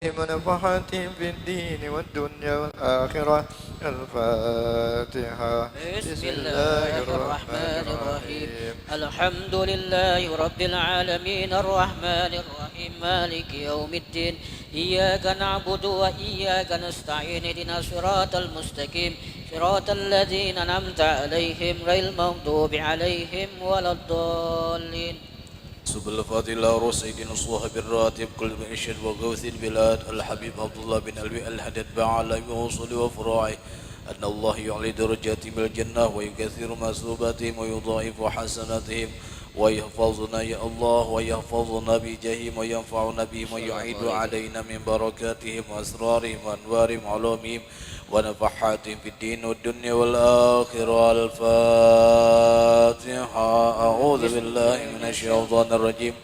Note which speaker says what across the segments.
Speaker 1: ونفحاتهم في الدين والدنيا والآخرة. الفاتحة.
Speaker 2: بسم الله الرحمن الرحيم. الحمد لله رب العالمين الرحمن الرحيم مالك يوم الدين. إياك نعبد وإياك نستعين اهدنا الصراط المستقيم صراط الذين أنعمت عليهم غير المغضوب عليهم ولا الضالين.
Speaker 3: سبل الفاضل روس سيدنا صاحب الراتب كل بإرشاد وغوث البلاد الحبيب عبد الله بن ألوي الحدد بعلى وصول وفراعه أن الله يعلي درجاتهم بالجنة ويكثر مسلوباتهم ويضاعف حسناتهم ويحفظنا يا الله ويحفظنا بجاههم وينفعنا بهم ويعيد علينا من بركاتهم وأسرارهم وأنوارهم وعلومهم ونفحاتهم في الدين والدنيا والآخرة. الفاتحة. أعوذ بالله من الشيطان الرجيم.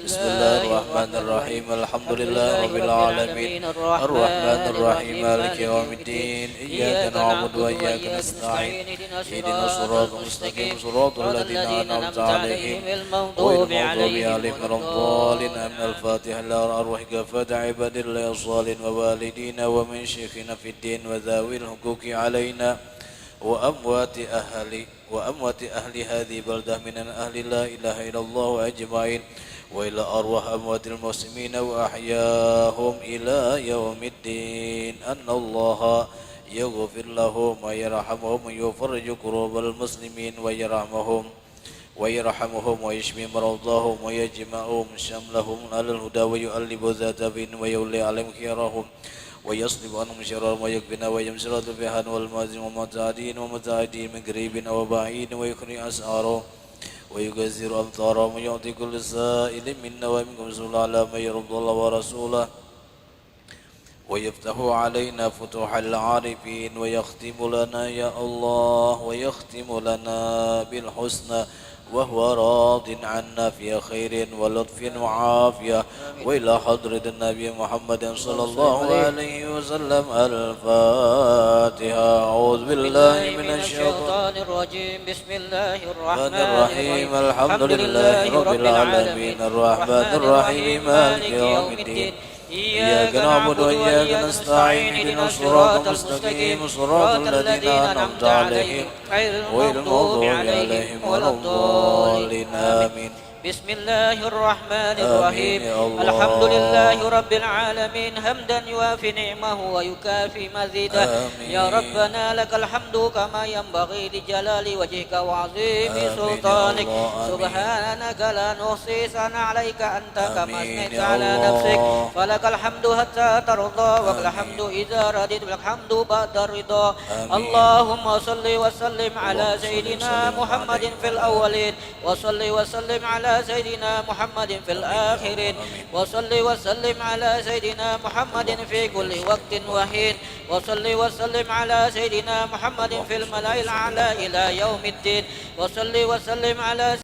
Speaker 3: بسم الله الرحمن الرحيم. الحمد لله رب العالمين الرحمن الرحيم مالك يوم الدين. إياك نعبد وإياك نستعين اهدنا الصراط المستقيم صراط الذين أنعمت عليهم غير المغضوب عليهم ولا الضالين. آمين. الفاتحة. إلى أرواحك فدع عباد الله الصالحين ووالدينا ومن شيخنا في الدين وذوي الحقوق علينا وأموات أهل هذه البلدة من أهل لا إله إلا الله أجمعين وإلى أرواح أموات المسلمين وأحياهم إلى يوم الدين أن الله يغفر لهم ويرحمهم ويفرج كروب المسلمين ويرحمهم ويشفي مرضاهم ويجمعهم شملهم على الهدى ويؤلف ذات بين ويولي عليهم خيارهم ويصرف عنهم شرارهم ويكفنا ويمسر الفهان والمازن ومتعدين من قريب وبعيد ويخرج أسعارهم ويكسر أمطارهم ويعطي كل سائل منا ومنكم سؤال على من يرضى الله ورسوله ويفتح علينا فتوح العارفين ويختم لنا يا الله بالحسنى وهو راض عنا في خير ولطف وعافية وإلى حضرة النبي محمد صلى الله عليه وسلم. الفاتحة. أعوذ بالله من الشيطان
Speaker 2: الرجيم. بسم الله الرحمن
Speaker 3: الرحيم. الحمد لله رب العالمين الرحمن الرحيم مالك يوم الدين. إياك نعبد وإياك نستعين اهدنا الصراط المستقيم صراط الذين أنعمت عليهم غير المغضوب عليهم ولا الضالين. آمين.
Speaker 2: بسم الله الرحمن الرحيم. الحمد لله رب العالمين حمدا يوافي نعمه ويكافي مزيدا. يا ربنا لك الحمد كما ينبغي لجلال وجهك وعظيم سلطانك. سبحانك لا نحصي ثناء عليك أنت كما أثنيت على نفسك. فلك الحمد حتى ترضى ولك الحمد إذا رضيت ولك الحمد بعد الرضا. اللهم صل وسلم على سيدنا محمد في الأولين وصل وسلم على سيدنا محمد في الآخرين وصل وسلم على سيدنا محمد في كل وقت وحين وصل وسلم على سيدنا محمد في الملأ الأعلى إلى يوم الدين وصل وسلم على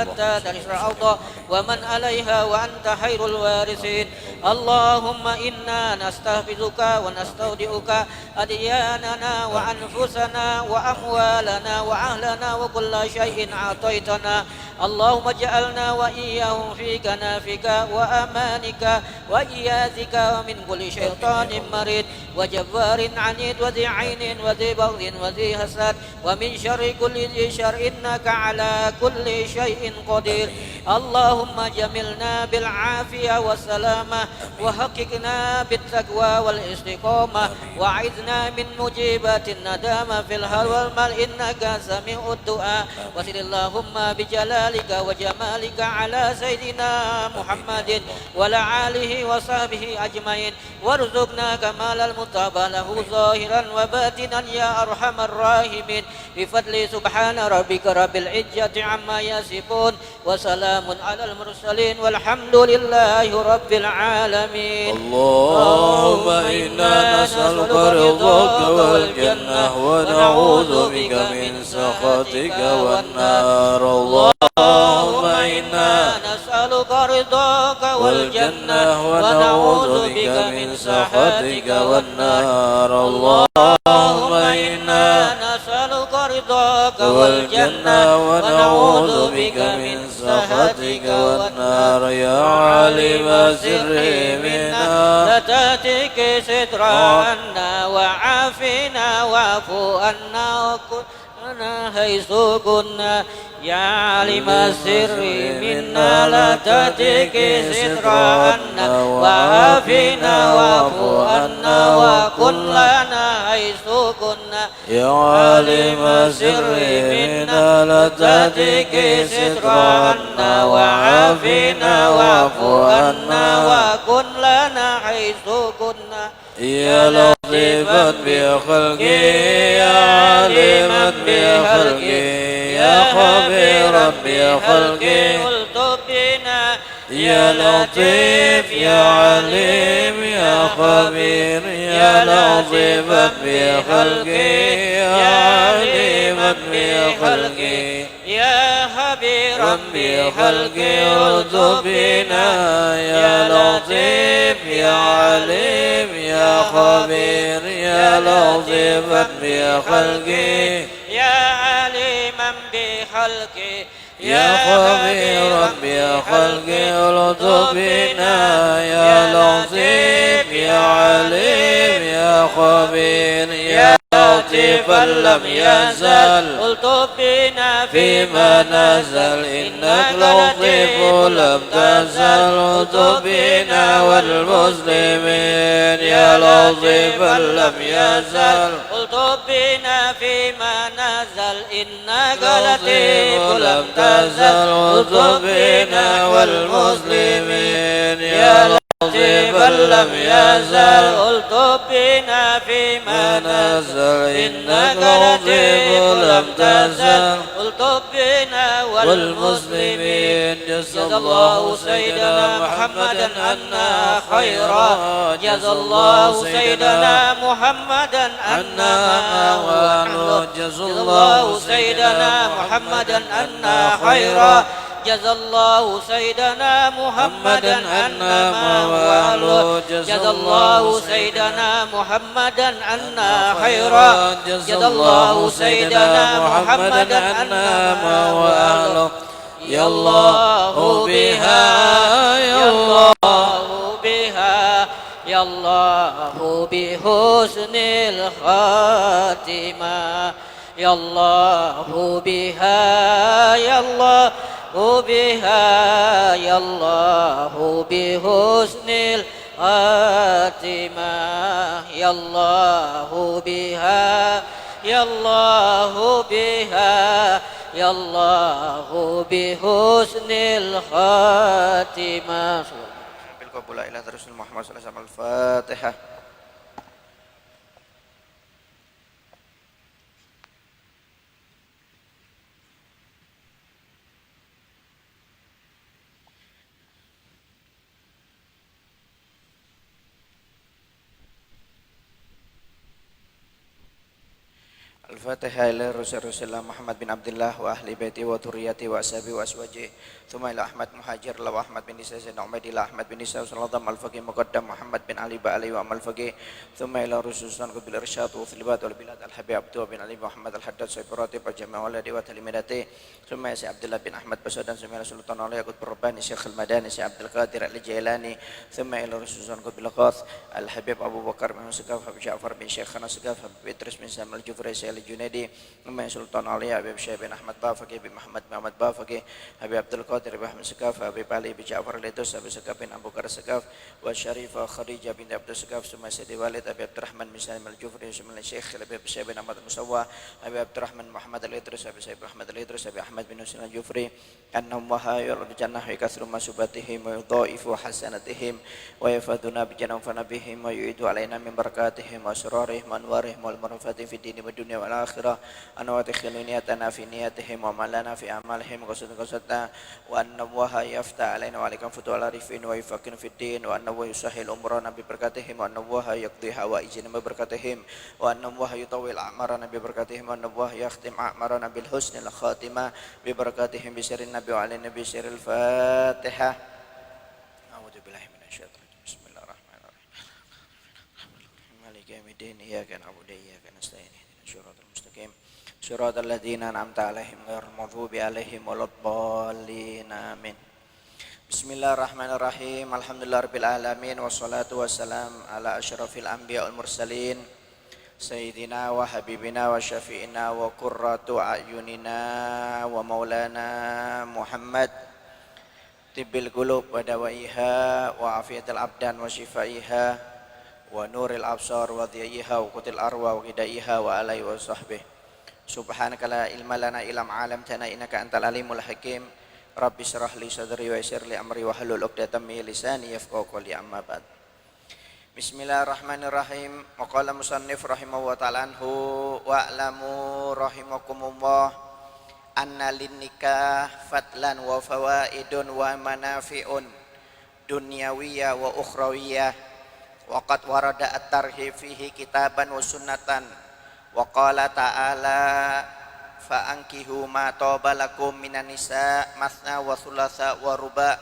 Speaker 2: حتى تنشر الأرض ومن عليها وأنت خير الوارثين. اللهم إنا نستحفظك ونستودعك أدياننا وأنفسنا وأموالنا وأهلنا وكل شيء أعطيتنا. اللهم اجعلنا وإياهم في كنافك وأمانك وإياذك ومن كل شيطان مريد وجبار عنيد وذي عين وذي بغض وذي حسد ومن شر كل ذي شر إنك على كل شيء قدير. اللهم جملنا بالعافية والسلامة وحققنا بالتقوى والاستقامة وعذنا من مجيبات الندامة في الهر والمال إنك سميع الدعاء. وصل اللهم بجلالك وجمالك على سيدنا محمد وعلى آله وصحبه أجمعين وارزقنا كمال المتابعة له ظاهرا وباطنا يا أرحم الراحمين بفضل سبحان ربك رب العزة عما يصفون وسلام على المرسلين والحمد لله رب العالمين.
Speaker 3: اللهم إنا نسألك رضاك والجنة ونعوذ بك من سخطك والنار. اللهم إنا
Speaker 2: نسألك رضاك
Speaker 3: والجنة ونعوذ بك من سخطك والنار. اللهم إنا
Speaker 2: نسألك رضاك
Speaker 3: والجنة ونعوذ بك من سخطك والنار. يا عالم سري من
Speaker 2: ستر عنا وعافنا واعف عنا وكلنا حيث كنا يا عالم السر منا لا تترك ستر عنا وعافنا واعف عنا وكن لنا حيث كنا
Speaker 3: يا عالم السر منا لا تترك ستر عنا وعافنا واعف عنا
Speaker 2: وكن لنا حيث كنا
Speaker 3: يا لطيفا بخلقه يا عالما بخلقه يا خبيرا بخلقه
Speaker 2: الطف بنا
Speaker 3: يا لطيف يا عليم يا خبير يا لطيفا بخلقه يا عليما بخلقه
Speaker 2: يا خبيرا
Speaker 3: بخلقه الطف بنا يا لطيف يا عليم يا خبير يا لطيفا بخلقه
Speaker 2: يا عليما بخلقه
Speaker 3: يا خبيرا بخلقه الطف بنا يا لطيف يا عليم يا خبير يا لطيفا لم يزل
Speaker 2: الطف بنا
Speaker 3: فيما نزل إنك لطيف لم تزل الطف بنا والمسلمين يا لطيفا لم يزل
Speaker 2: الطف بنا فيما نزل إنك لطيف لم تزل
Speaker 3: الطف بنا والمسلمين يا لطيفا لم يزل
Speaker 2: الطف بنا فيما
Speaker 3: نزل إنك
Speaker 2: لطيف
Speaker 3: لطيف لم تزل
Speaker 2: الطف بنا
Speaker 3: والمسلمين جزا الله سيدنا محمدا عنا خيرا
Speaker 2: جزا الله سيدنا محمدا عنا
Speaker 3: وأهله جزا الله
Speaker 2: سيدنا محمدا عنا خيرا جزا الله سيدنا محمدا عنا وأهله جزا الله سيدنا محمدا عنا خيرا جزا الله سيدنا محمدا عنا وأهله
Speaker 3: يا الله بها يا الله
Speaker 2: بها يا الله بحسن الخاتمة يا الله بها يا الله بها يا الله بحسن الخاتمة يا الله بها يا الله بها يا الله بحسن الخاتمة
Speaker 1: بالقبول إلى رسول محمد صلى الله عليه وسلم الفاتحة. الفاتحة إلى رسول الله محمد بن عبد الله وأهل بيته وذريته وأصحابه وأزواجه ثم إلى أحمد مهاجر لو أحمد بن نساء سيدنا عميد إلى أحمد بن نساء صلى الله عليه الفقيه مقدم محمد بن علي بألي وأم الفقيه ثم إلى رسول الله قبل الإرشاد وفي البلاد والبلاد الحبيب عبد بن علي محمد الحداد سيد براتب وجمع ولدي وتلميذته ثم يا سي عبد الله بن أحمد بسودان ثم إلى سلطان علي قطب الرباني شيخ المداني سي عبد القادر الجيلاني ثم إلى رسول الله قبل القاث الحبيب أبو بكر بن سقاف أبو جعفر بن شيخنا سقاف أبو إدريس بن سام الجفري سيد الجنيدي ثم سلطان علي أبي شيخ بن أحمد بافقي بن محمد بافقي أبي عبد القادر بن أحمد سقاف أبي علي بن جعفر الإدريس أبي سقاف بن أبو بكر سقاف والشريفة خديجة بن عبد السقاف ثم سيدي والد أبي عبد الرحمن بن سالم الجفري ثم الشيخ أبي شيخ بن أحمد المسوى أبي عبد الرحمن محمد الإدريس أبي سيد محمد الإدريس أبي أحمد بن حسين الجفري أنهم وهاير الجنة يكثر مسوباتهم ويضاعف حسناتهم ويفادنا بجنة فنبهم ويعيد علينا من بركاتهم وأسرارهم وأنوارهم والمعروفات في الدين والدنيا والآخرة أن وادخل نيتنا في نيتهم وما لنا في أعمالهم قصدنا وأن الله يفتح علينا وعليكم فتوى العارفين ويفقهنا في الدين وأن الله يسهل أمورنا ببركاتهم وأن الله يقضي حوائجنا ببركاتهم وأن الله يطول أعمارنا ببركاتهم وأن الله يختم أعمارنا بالحسن الخاتمة ببركاتهم بسر النبي وعلى النبي سر الفاتحة. أعوذ بالله من الشيطان الرجيم. بسم الله الرحمن الرحيم. مالك يوم الدين إياك نعبد وإياك نستعين اهدنا الصراط المستقيم صراط الذين أنعمت عليهم غير المغضوب عليهم ولا الضالين آمين. بسم Bismillahirrahmanirrahim. Alhamdulillahirabbil alamin wassalatu wassalam ala asyrafil anbiya wal mursalin sayyidina wa habibina wa syafi'ina wa qurratu a'yunina wa maulana Muhammad tibbil qulub wa dawaiha wa afiyatil abdan wa shifaiha wa nuril absar wa dhiyaha wa qutil arwa wa qidaiha wa alaihi wa sahbihi. Subhanaka la ilma lana illa ma 'allamtana innaka antal alimul hakim. Rabbi syrah li sadri wa yassir li amri wa hlul 'uqdatam min lisani yafqahu qawli, amma ba'd. Bismillahirrahmanirrahim. Wa qala musannif rahimahullah ta'ala anhu wa a'lamu rahimakumullah anna lin nikah fadlan wa fawaidun wa manafi'un dunyawiyah wa ukhrawiyah wa qad warada at-tarhib fihi kitaban wa sunnatan wa qala ta'ala fa'ankihu ma taba lakum minan nisa masna wa thulatha wa ruba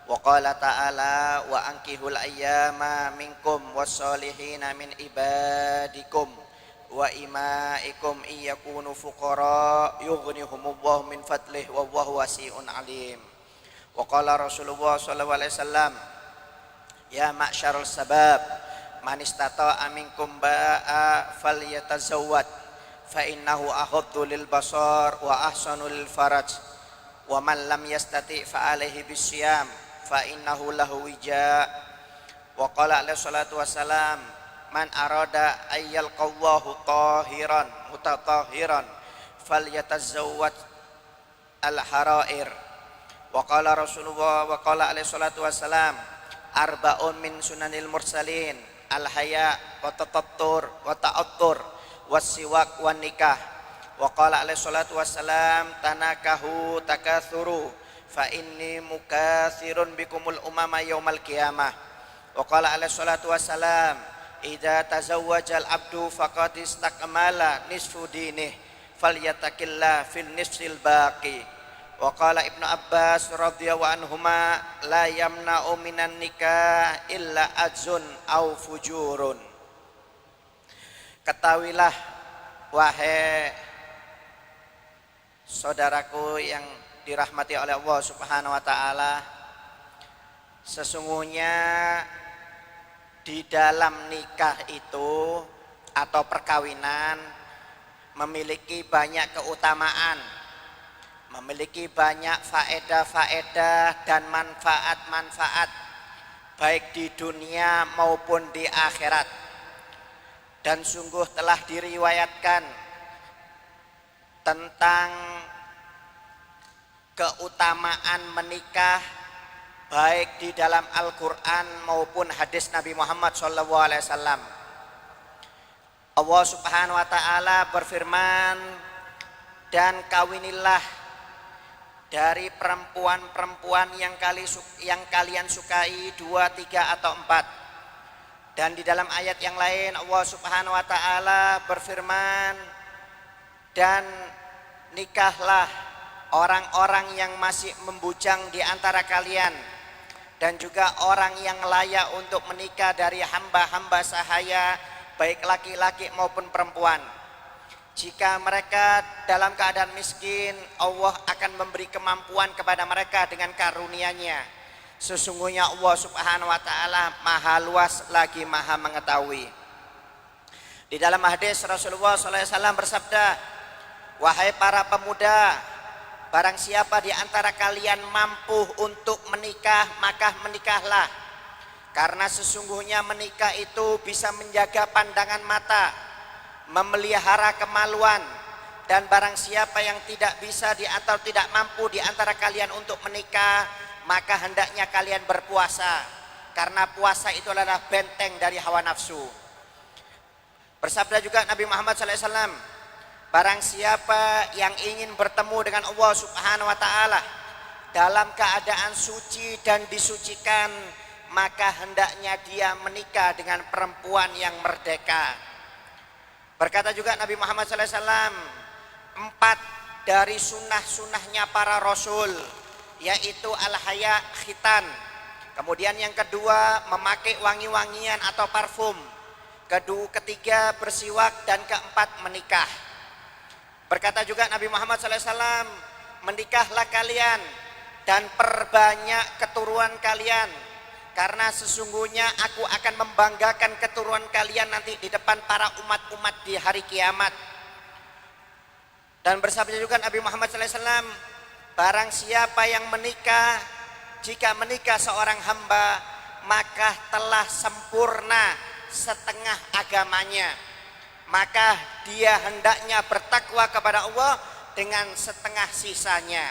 Speaker 1: wa qala ta'ala wa ankihul ayyama minkum wassolihina min ibadikum wa imaikum iyakunu fuqara yughnihumullahu min fadlih wallahu wasi'un alim. Wa qala Rasulullah sallallahu alaihi wasallam ya ma'syarul sabab man istata'a minkum ba'a falyatazawwad fa innahu aghaddu lil basar wa ahsanu lil faraj wa man lam yastati fa alaihi bisyam fa innahu lahu wija. Wa qala alaihi salatu wassalam man arada ayyal qawwahu tahiran mutatahiran falyatazawwaj al harair. Wa qala Rasulullah wa qala alaihi salatu wassalam arba'un min sunanil mursalin al haya wa tatattur wa ta'attur wasiwak wan nikah. Wa qala alaihi salatu wassalam tanakahu takatsuru fa inni mukatsirun bikumul umama yaumal qiyamah. Wa qala alaihi salatu wassalam idza tazawwajal abdu faqad istakmala nisfu dinih falyatakillah fil nisfil baqi. Wa qala Ibnu Abbas radhiyallahu anhuma la yamna'u minan nikah illa ajzun au fujurun. Ketahuilah wahai saudaraku yang dirahmati oleh Allah Subhanahu wa taala, sesungguhnya di dalam nikah itu atau perkawinan memiliki banyak keutamaan, memiliki banyak faedah-faedah dan manfaat-manfaat baik di dunia maupun di akhirat. Dan sungguh telah diriwayatkan tentang keutamaan menikah baik di dalam Al-Quran maupun hadis Nabi Muhammad SAW. Allah Subhanahu wa ta'ala berfirman, dan kawinilah dari perempuan-perempuan yang kalian sukai 2, 3 atau 4. Dan di dalam ayat yang lain Allah Subhanahu wa ta'ala berfirman, dan nikahlah orang-orang yang masih membujang di antara kalian dan juga orang yang layak untuk menikah dari hamba-hamba sahaya baik laki-laki maupun perempuan. Jika mereka dalam keadaan miskin, Allah akan memberi kemampuan kepada mereka dengan karunia-Nya. Sesungguhnya Allah Subhanahu wa ta'ala maha luas lagi maha mengetahui. Di dalam hadis Rasulullah SAW bersabda, wahai para pemuda, barang siapa di antara kalian mampu untuk menikah, maka menikahlah. Karena sesungguhnya menikah itu bisa menjaga pandangan mata, memelihara kemaluan. Dan barang siapa yang tidak bisa atau tidak mampu di antara kalian untuk menikah, maka hendaknya kalian berpuasa, karena puasa itu adalah benteng dari hawa nafsu. Bersabda juga Nabi Muhammad SAW, barang siapa yang ingin bertemu dengan Allah Subhanahu wa ta'ala dalam keadaan suci dan disucikan, maka hendaknya dia menikah dengan perempuan yang merdeka. Berkata juga Nabi Muhammad SAW, 4 dari sunnah-sunnahnya para rasul, yaitu al-haya, khitan. Kemudian yang kedua memakai wangi-wangian atau parfum. Ketiga bersiwak, dan keempat menikah. Berkata juga Nabi Muhammad SAW, menikahlah kalian dan perbanyak keturunan kalian, karena sesungguhnya aku akan membanggakan keturunan kalian nanti di depan para umat-umat di hari kiamat. Dan bersabda juga Nabi Muhammad SAW, barang siapa yang menikah, jika menikah seorang hamba, maka telah sempurna setengah agamanya, maka dia hendaknya bertakwa kepada Allah dengan setengah sisanya.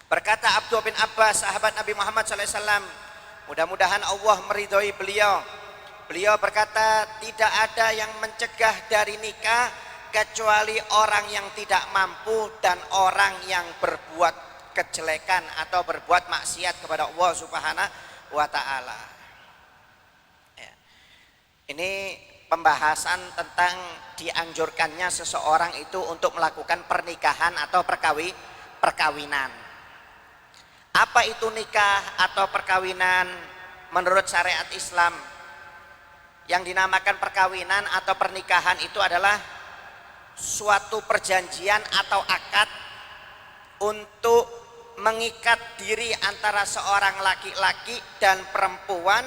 Speaker 1: Berkata Abdullah bin Abbas, sahabat Nabi Muhammad SAW, mudah-mudahan Allah meridhoi beliau. Beliau berkata, tidak ada yang mencegah dari nikah kecuali orang yang tidak mampu dan orang yang berbuat kejelekan atau berbuat maksiat kepada Allah Subhanahu wa ta'ala. Ya. Ini pembahasan tentang dianjurkannya seseorang itu untuk melakukan pernikahan atau perkawinan. Apa itu nikah atau perkawinan menurut syariat Islam? Yang dinamakan perkawinan atau pernikahan itu adalah suatu perjanjian atau akad untuk mengikat diri antara seorang laki-laki dan perempuan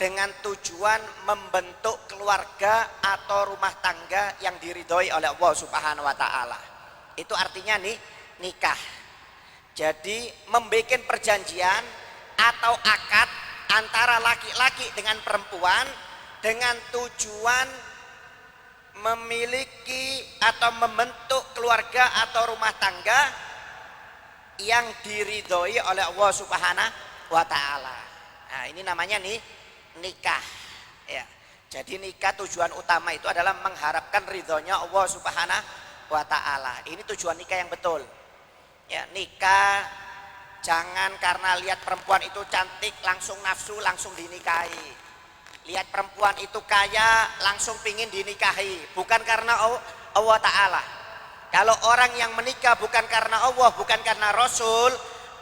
Speaker 1: dengan tujuan membentuk keluarga atau rumah tangga yang diridhoi oleh Allah Subhanahu wa ta'ala. Itu artinya nikah. Jadi membuat perjanjian atau akad antara laki-laki dengan perempuan dengan tujuan memiliki atau membentuk keluarga atau rumah tangga yang diridhoi oleh Allah Subhanahu wa ta'ala. Nah, ini namanya nikah. Ya. Jadi nikah tujuan utama itu adalah mengharapkan ridhonya Allah Subhanahu wa ta'ala. Ini tujuan nikah yang betul. Ya, nikah jangan karena lihat perempuan itu cantik langsung nafsu langsung dinikahi. Lihat perempuan itu kaya langsung pingin dinikahi, bukan karena Allah ta'ala. Kalau orang yang menikah bukan karena Allah, bukan karena Rasul,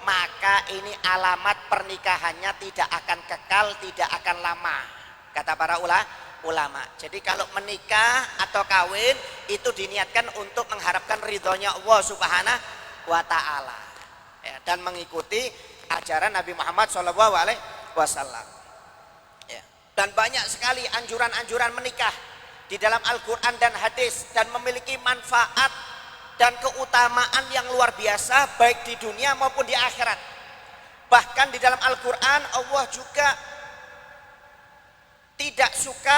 Speaker 1: maka ini alamat pernikahannya tidak akan kekal, tidak akan lama, kata para ulama. Jadi kalau menikah atau kawin itu diniatkan untuk mengharapkan ridhonya Allah Subhanahu wa ta'ala, ya, dan mengikuti ajaran Nabi Muhammad SAW. Ya. Dan banyak sekali anjuran-anjuran menikah di dalam Al-Quran dan hadis, dan memiliki manfaat dan keutamaan yang luar biasa baik di dunia maupun di akhirat. Bahkan di dalam Al-Quran Allah juga tidak suka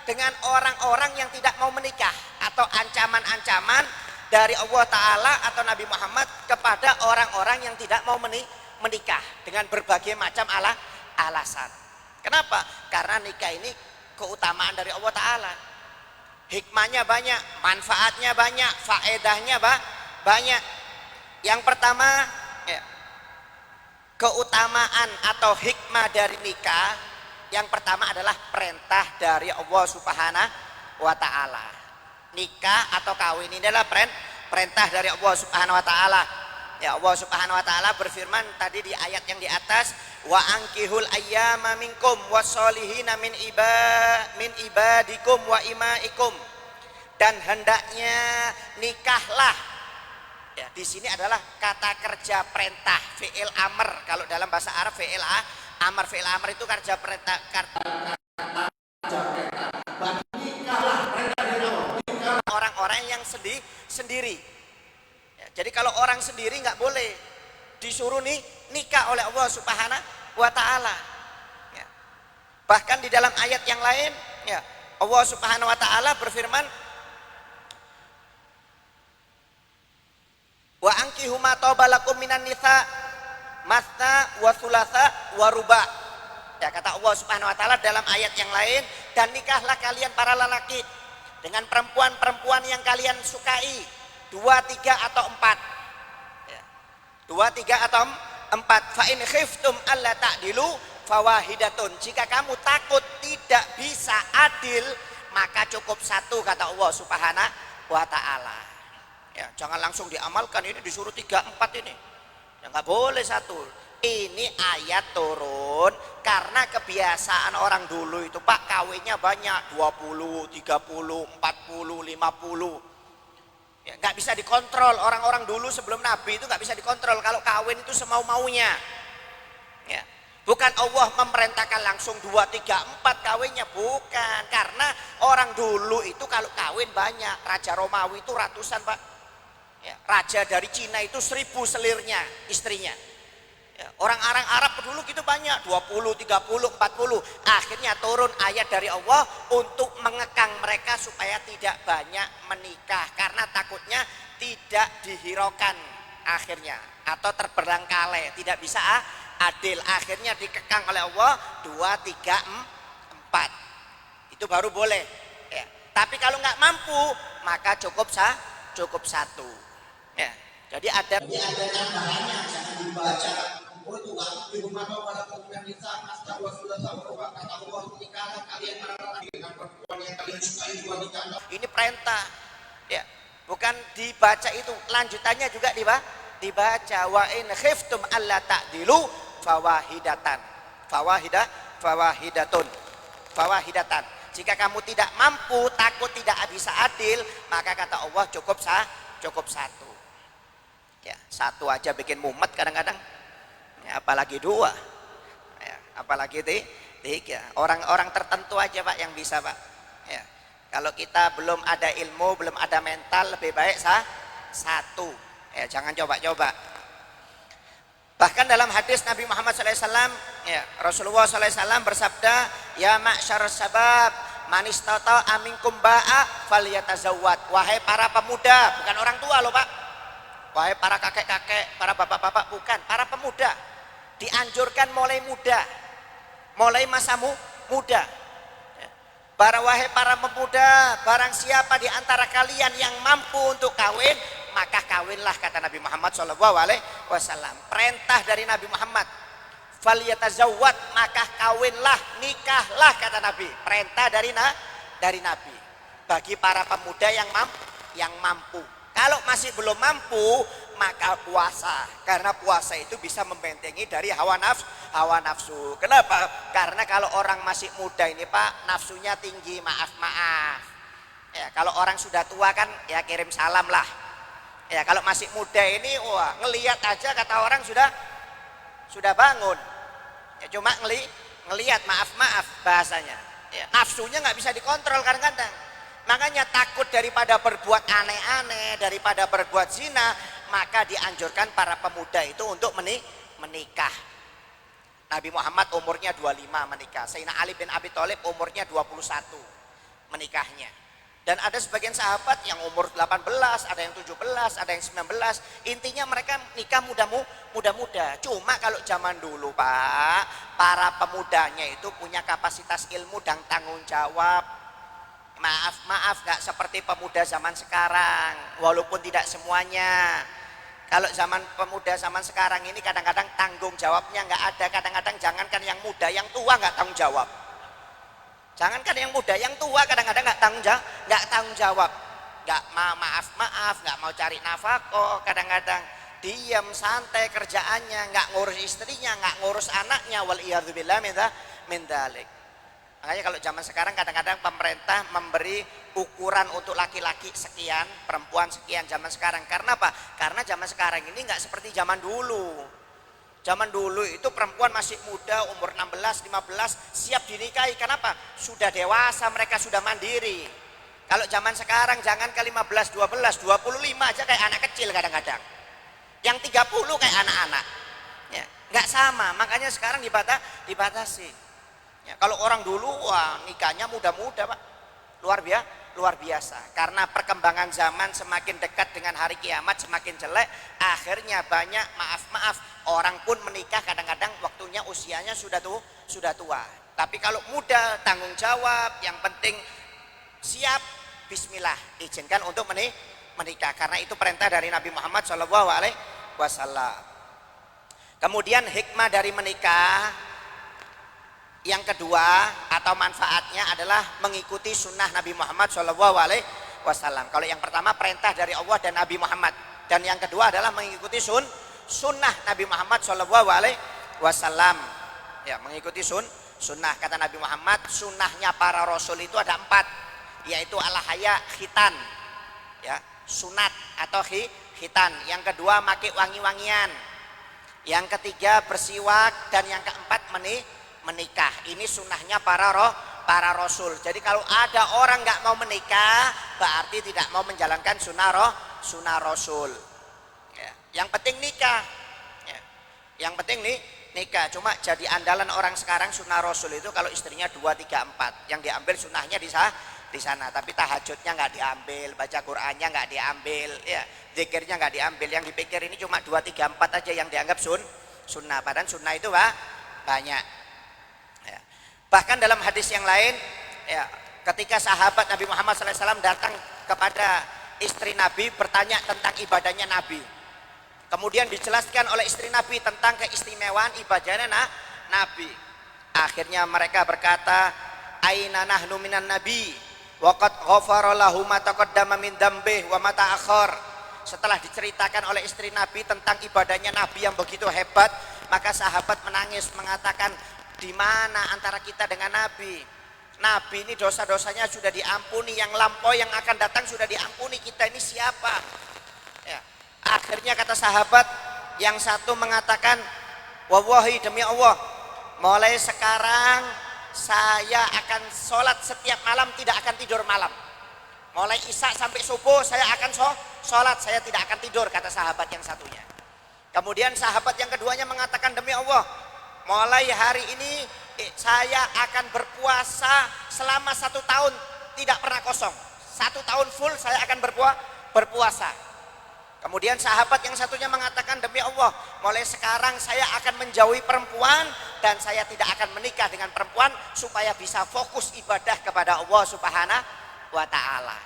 Speaker 1: dengan orang-orang yang tidak mau menikah, atau ancaman-ancaman dari Allah Ta'ala atau Nabi Muhammad kepada orang-orang yang tidak mau menikah dengan berbagai macam alasan. Kenapa? Karena nikah ini keutamaan dari Allah Ta'ala. Hikmahnya banyak, manfaatnya banyak, faedahnya banyak. Yang pertama, ya, keutamaan atau hikmah dari nikah, yang pertama adalah perintah dari Allah Subhanahu wa ta'ala. Nikah atau kawin ini adalah perintah dari Allah Subhanahu wa ta'ala. Ya, Allah Subhanahu wa ta'ala berfirman tadi di ayat yang di atas, wa ankihul ayyama minkum wassolihina min ibadikum wa imaikum, dan hendaknya nikahlah. Ya, di sini adalah kata kerja perintah, fi'il amr. Kalau dalam bahasa Arab fi'il amr, fi'il amr itu kerja perintah. Nikahlah, perintah dari Allah. Orang-orang yang sendiri. Ya, jadi kalau orang sendiri nggak boleh disuruh nikah oleh Allah Subhanahu wa ta'ala. Ya. Bahkan di dalam ayat yang lain, ya, Allah Subhanahu wa ta'ala berfirman, wa ankihu ma taba lakum minan nisa masna wa thulatha wa ruba. Ya, kata Allah Subhanahu wa ta'ala dalam ayat yang lain, dan nikahlah kalian para lelaki dengan perempuan-perempuan yang kalian sukai, 2, 3 atau 4. Ya. 2, 3 atau 4. Fa in khiftum alla ta'dilu fawahidatun. Jika kamu takut tidak bisa adil, maka cukup 1, kata Allah Subhanahu wa ta'ala. Ya, jangan langsung diamalkan, ini disuruh 3, 4 ini. Ya, nggak boleh 1. Ini ayat turun karena kebiasaan orang dulu itu, Pak, kawinnya banyak, 20, 30, 40, 50. Ya, nggak bisa dikontrol. Orang-orang dulu sebelum Nabi itu nggak bisa dikontrol. Kalau kawin itu semau-maunya. Ya. Bukan Allah memerintahkan langsung 2, 3, 4 kawinnya, bukan. Karena orang dulu itu kalau kawin banyak. Raja Romawi itu ratusan, Pak. Ya, raja dari Cina itu 1000 selirnya istrinya. Ya, orang Arab dulu gitu banyak, 20, 30, 40. Akhirnya turun ayat dari Allah untuk mengekang mereka supaya tidak banyak menikah. Karena takutnya tidak dihiraukan akhirnya. Atau terberangkali, tidak bisa adil. Akhirnya dikekang oleh Allah 2, 3, 4. Itu baru boleh. Ya. Tapi kalau nggak mampu maka cukup 1. Ya. Jadi ada tambahannya, jangan dibaca. Oh itu kan di rumah pada kemudian bisa nasta wasulah sama kata Allah nikahlah kalian dengan perempuan yang kalian sukai dua nikah. Ini perintah. Ya. Bukan dibaca itu, lanjutannya juga dibaca wa in khiftum alla ta'dilu fawahidatan. Fawahidatan. Jika kamu tidak mampu, takut tidak bisa adil, maka kata Allah cukup 1. Ya, 1 aja bikin mumet kadang-kadang. Ya, apalagi 2. Ya, apalagi 3. Orang-orang tertentu aja, Pak, yang bisa, Pak. Ya. Kalau kita belum ada ilmu, belum ada mental, lebih baik 1. Ya, jangan coba-coba. Bahkan dalam hadis Nabi Muhammad SAW, ya, Rasulullah SAW bersabda, ya ma'syar sabab, man istata'a minkum ba'a falyatazawwad. Wahai para pemuda, bukan orang tua loh, Pak. Wahai para kakek-kakek, para bapak-bapak, bukan, para pemuda. Dianjurkan mulai muda, mulai masa muda. Wahai para pemuda, barang siapa di antara kalian yang mampu untuk kawin, maka kawinlah, kata Nabi Muhammad SAW. Perintah dari Nabi Muhammad, falyatazawwad, maka kawinlah, nikahlah, kata Nabi. Perintah dari Nabi bagi para pemuda yang mampu. Kalau masih belum mampu, maka puasa. Karena puasa itu bisa membentengi dari hawa nafsu. Kenapa? Karena kalau orang masih muda ini, Pak, nafsunya tinggi, maaf. Ya, kalau orang sudah tua kan ya kirim salam lah. Ya, kalau masih muda ini, wah, ngelihat aja kata orang sudah bangun. Ya, cuma ngelihat, maaf bahasanya. Ya, nafsunya nggak bisa dikontrol kadang-kadang. Makanya takut daripada berbuat aneh-aneh, daripada berbuat zina, maka dianjurkan para pemuda itu untuk menikah. Nabi Muhammad umurnya 25 menikah. Sayyidina Ali bin Abi Thalib umurnya 21 menikahnya. Dan ada sebagian sahabat yang umur 18, ada yang 17, ada yang 19. Intinya mereka nikah muda-muda. Cuma kalau zaman dulu, Pak, para pemudanya itu punya kapasitas ilmu dan tanggung jawab. Maaf, gak seperti pemuda zaman sekarang, walaupun tidak semuanya. Kalau zaman pemuda zaman sekarang ini kadang-kadang tanggung jawabnya gak ada. Kadang-kadang jangankan yang muda, yang tua gak tanggung jawab. Jangankan yang muda, yang tua kadang-kadang gak tanggung jawab. Gak maaf, gak mau cari nafkah. Kadang-kadang diam, santai kerjaannya, gak ngurus istrinya, gak ngurus anaknya. Waliyadzubillah min dzalik. Makanya kalau zaman sekarang kadang-kadang pemerintah memberi ukuran untuk laki-laki sekian, perempuan sekian zaman sekarang. Karena apa? Karena zaman sekarang ini nggak seperti zaman dulu. Zaman dulu itu perempuan masih muda, umur 16, 15, siap dinikahi. Kenapa? Sudah dewasa, mereka sudah mandiri. Kalau zaman sekarang jangan ke 15, 12, 25 aja kayak anak kecil kadang-kadang. Yang 30 kayak anak-anak. Ya, nggak sama, makanya sekarang dibatasi. Ya, kalau orang dulu, wah, nikahnya muda-muda, Pak, luar biasa. Karena perkembangan zaman semakin dekat dengan hari kiamat semakin jelek, akhirnya banyak maaf orang pun menikah kadang-kadang waktunya usianya sudah tua. Tapi kalau muda, tanggung jawab, yang penting siap, bismillah, izinkan untuk menikah. Karena itu perintah dari Nabi Muhammad SAW. Kemudian hikmah dari menikah yang kedua atau manfaatnya adalah mengikuti sunnah Nabi Muhammad SAW. Kalau yang pertama perintah dari Allah dan Nabi Muhammad, dan yang kedua adalah mengikuti sunnah Nabi Muhammad SAW. Ya, mengikuti sunnah. Kata Nabi Muhammad, sunnahnya para rasul itu ada 4, yaitu al-haya, khitan. Ya,
Speaker 4: sunat atau khitan. Yang kedua make wangi-wangian. Yang ketiga bersiwak, dan yang keempat menikah. Ini sunnahnya para rasul. Jadi kalau ada orang nggak mau menikah, berarti tidak mau menjalankan sunnah rasul. Ya. Yang penting nikah. Ya. Yang penting nikah. Cuma jadi andalan orang sekarang sunnah rasul itu kalau istrinya 2, 3, 4. Yang diambil sunnahnya di sana, tapi tahajudnya nggak diambil, baca Qur'annya nggak diambil, ya, zikirnya nggak diambil. Yang dipikir ini cuma 2, 3, 4 aja yang dianggap sunnah. Padahal sunnah itu banyak. Ya. Bahkan dalam hadis yang lain, ya, ketika sahabat Nabi Muhammad SAW datang kepada istri Nabi bertanya tentang ibadahnya Nabi, kemudian dijelaskan oleh istri Nabi tentang keistimewaan ibadahnya Nabi. Akhirnya mereka berkata, aina nahnu minan nabi waqad ghafara lahu ma taqaddama min dzambih wa ma ta'akhkhar. Setelah diceritakan oleh istri Nabi tentang ibadahnya Nabi yang begitu hebat, maka sahabat menangis mengatakan, di mana antara kita dengan Nabi? Nabi ini dosa-dosanya sudah diampuni, yang lampau yang akan datang sudah diampuni, kita ini siapa? Ya. Akhirnya kata sahabat yang satu mengatakan, wallahi demi Allah, mulai sekarang saya akan sholat setiap malam, tidak akan tidur malam. Mulai isya sampai subuh saya akan sholat, saya tidak akan tidur, kata sahabat yang satunya. Kemudian sahabat yang keduanya mengatakan, demi Allah, mulai hari ini saya akan berpuasa selama 1 tahun, tidak pernah kosong. 1 tahun full saya akan berpuasa. Kemudian sahabat yang satunya mengatakan, demi Allah, mulai sekarang saya akan menjauhi perempuan dan saya tidak akan menikah dengan perempuan supaya bisa fokus ibadah kepada Allah Subhanahu wa Ta'ala.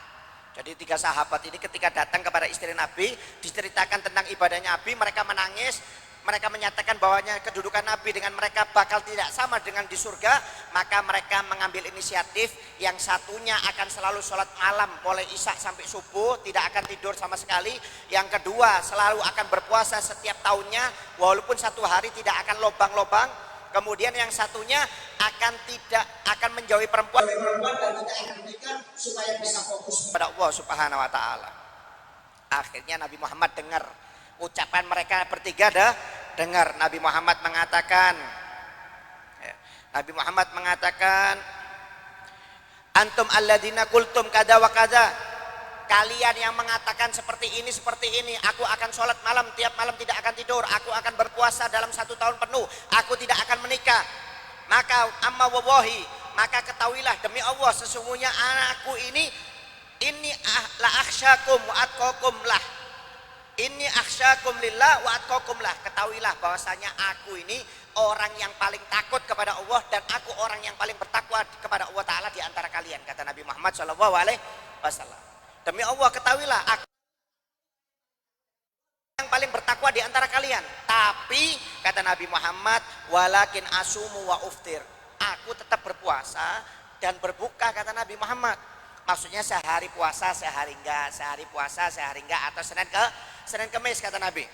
Speaker 4: Jadi 3 sahabat ini ketika datang kepada istri Nabi, diceritakan tentang ibadahnya Nabi, mereka menangis. Mereka menyatakan bahwanya kedudukan Nabi dengan mereka bakal tidak sama dengan di surga. Maka mereka mengambil inisiatif, yang satunya akan selalu sholat malam mulai isya sampai subuh, tidak akan tidur sama sekali. Yang kedua selalu akan berpuasa setiap tahunnya, walaupun 1 hari tidak akan lobang-lobang. Kemudian yang satunya akan menjauhi perempuan dan tidak akan menikah supaya bisa fokus pada Allah Subhanahu wa Ta'ala. Akhirnya Nabi Muhammad dengar ucapan mereka bertiga, dengar. Nabi Muhammad mengatakan, antum alladzina qultum kada wa kada, kalian yang mengatakan seperti ini, aku akan sholat malam, tiap malam tidak akan tidur, aku akan berpuasa dalam 1 tahun penuh, aku tidak akan menikah. Maka amma wallahi, maka ketahuilah demi Allah, sesungguhnya anakku ini la akhsyakum wa atqakum lah. Inni akhsyakum lillah wa atqakum lah. Ketahuilah bahwasanya aku ini orang yang paling takut kepada Allah dan aku orang yang paling bertakwa kepada Allah Ta'ala di antara kalian, kata Nabi Muhammad SAW. Demi Allah ketahuilah, aku yang paling bertakwa di antara kalian. Tapi kata Nabi Muhammad, walakin asumu wa uftir, aku tetap berpuasa dan berbuka, kata Nabi Muhammad. Maksudnya sehari puasa sehari enggak, sehari puasa sehari enggak, atau Senin Kemis, kata Nabi.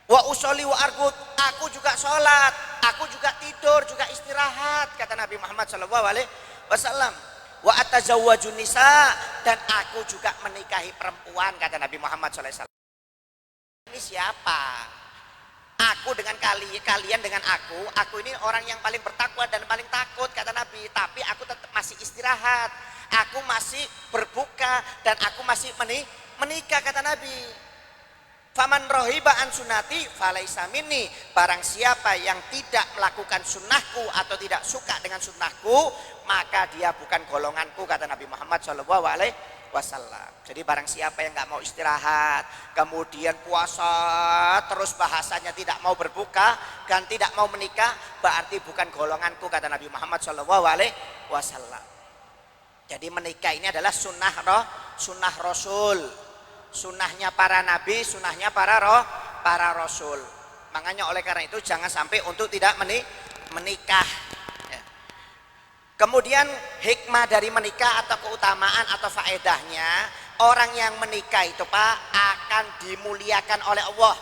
Speaker 4: Wa usolli wa arqud, aku juga sholat, aku juga tidur, juga istirahat, kata Nabi Muhammad SAW. Wa atazawwaju nisa, dan aku juga menikahi perempuan, kata Nabi Muhammad SAW. Ini siapa? Aku dengan kalian dengan aku ini orang yang paling bertakwa dan paling takut, kata Nabi. Tapi aku tetap masih istirahat, aku masih berbuka, dan aku masih menikah, kata Nabi. Faman rohiba an sunati falaisa minni, barang siapa yang tidak melakukan sunnahku atau tidak suka dengan sunnahku, maka dia bukan golonganku, kata Nabi Muhammad SAW. Jadi barang siapa yang nggak mau istirahat, kemudian puasa terus, bahasanya tidak mau berbuka dan tidak mau menikah, berarti bukan golonganku, kata Nabi Muhammad SAW. Jadi menikah ini adalah sunnah Rasul, sunnahnya para nabi, sunnahnya para rasul. Makanya oleh karena itu jangan sampai untuk tidak menikah. Ya. Kemudian hikmah dari menikah atau keutamaan atau faedahnya, orang yang menikah itu Pak akan dimuliakan oleh Allah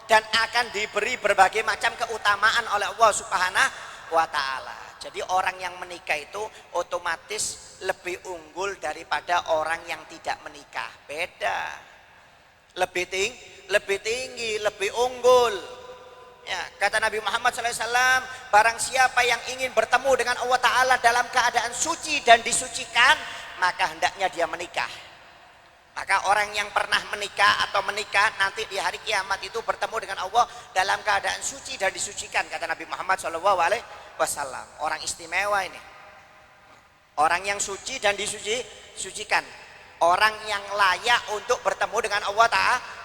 Speaker 4: dan akan diberi berbagai macam keutamaan oleh Allah Subhanahu wa Ta'ala. Jadi orang yang menikah itu otomatis lebih unggul daripada orang yang tidak menikah. Beda. Lebih tinggi, lebih unggul. Ya, kata Nabi Muhammad SAW, barang siapa yang ingin bertemu dengan Allah Ta'ala dalam keadaan suci dan disucikan, maka hendaknya dia menikah. Maka orang yang pernah menikah atau menikah nanti di hari kiamat itu bertemu dengan Allah dalam keadaan suci dan disucikan, kata Nabi Muhammad SAW. Orang istimewa ini. Orang yang suci dan disucikan. Orang yang layak untuk bertemu dengan Allah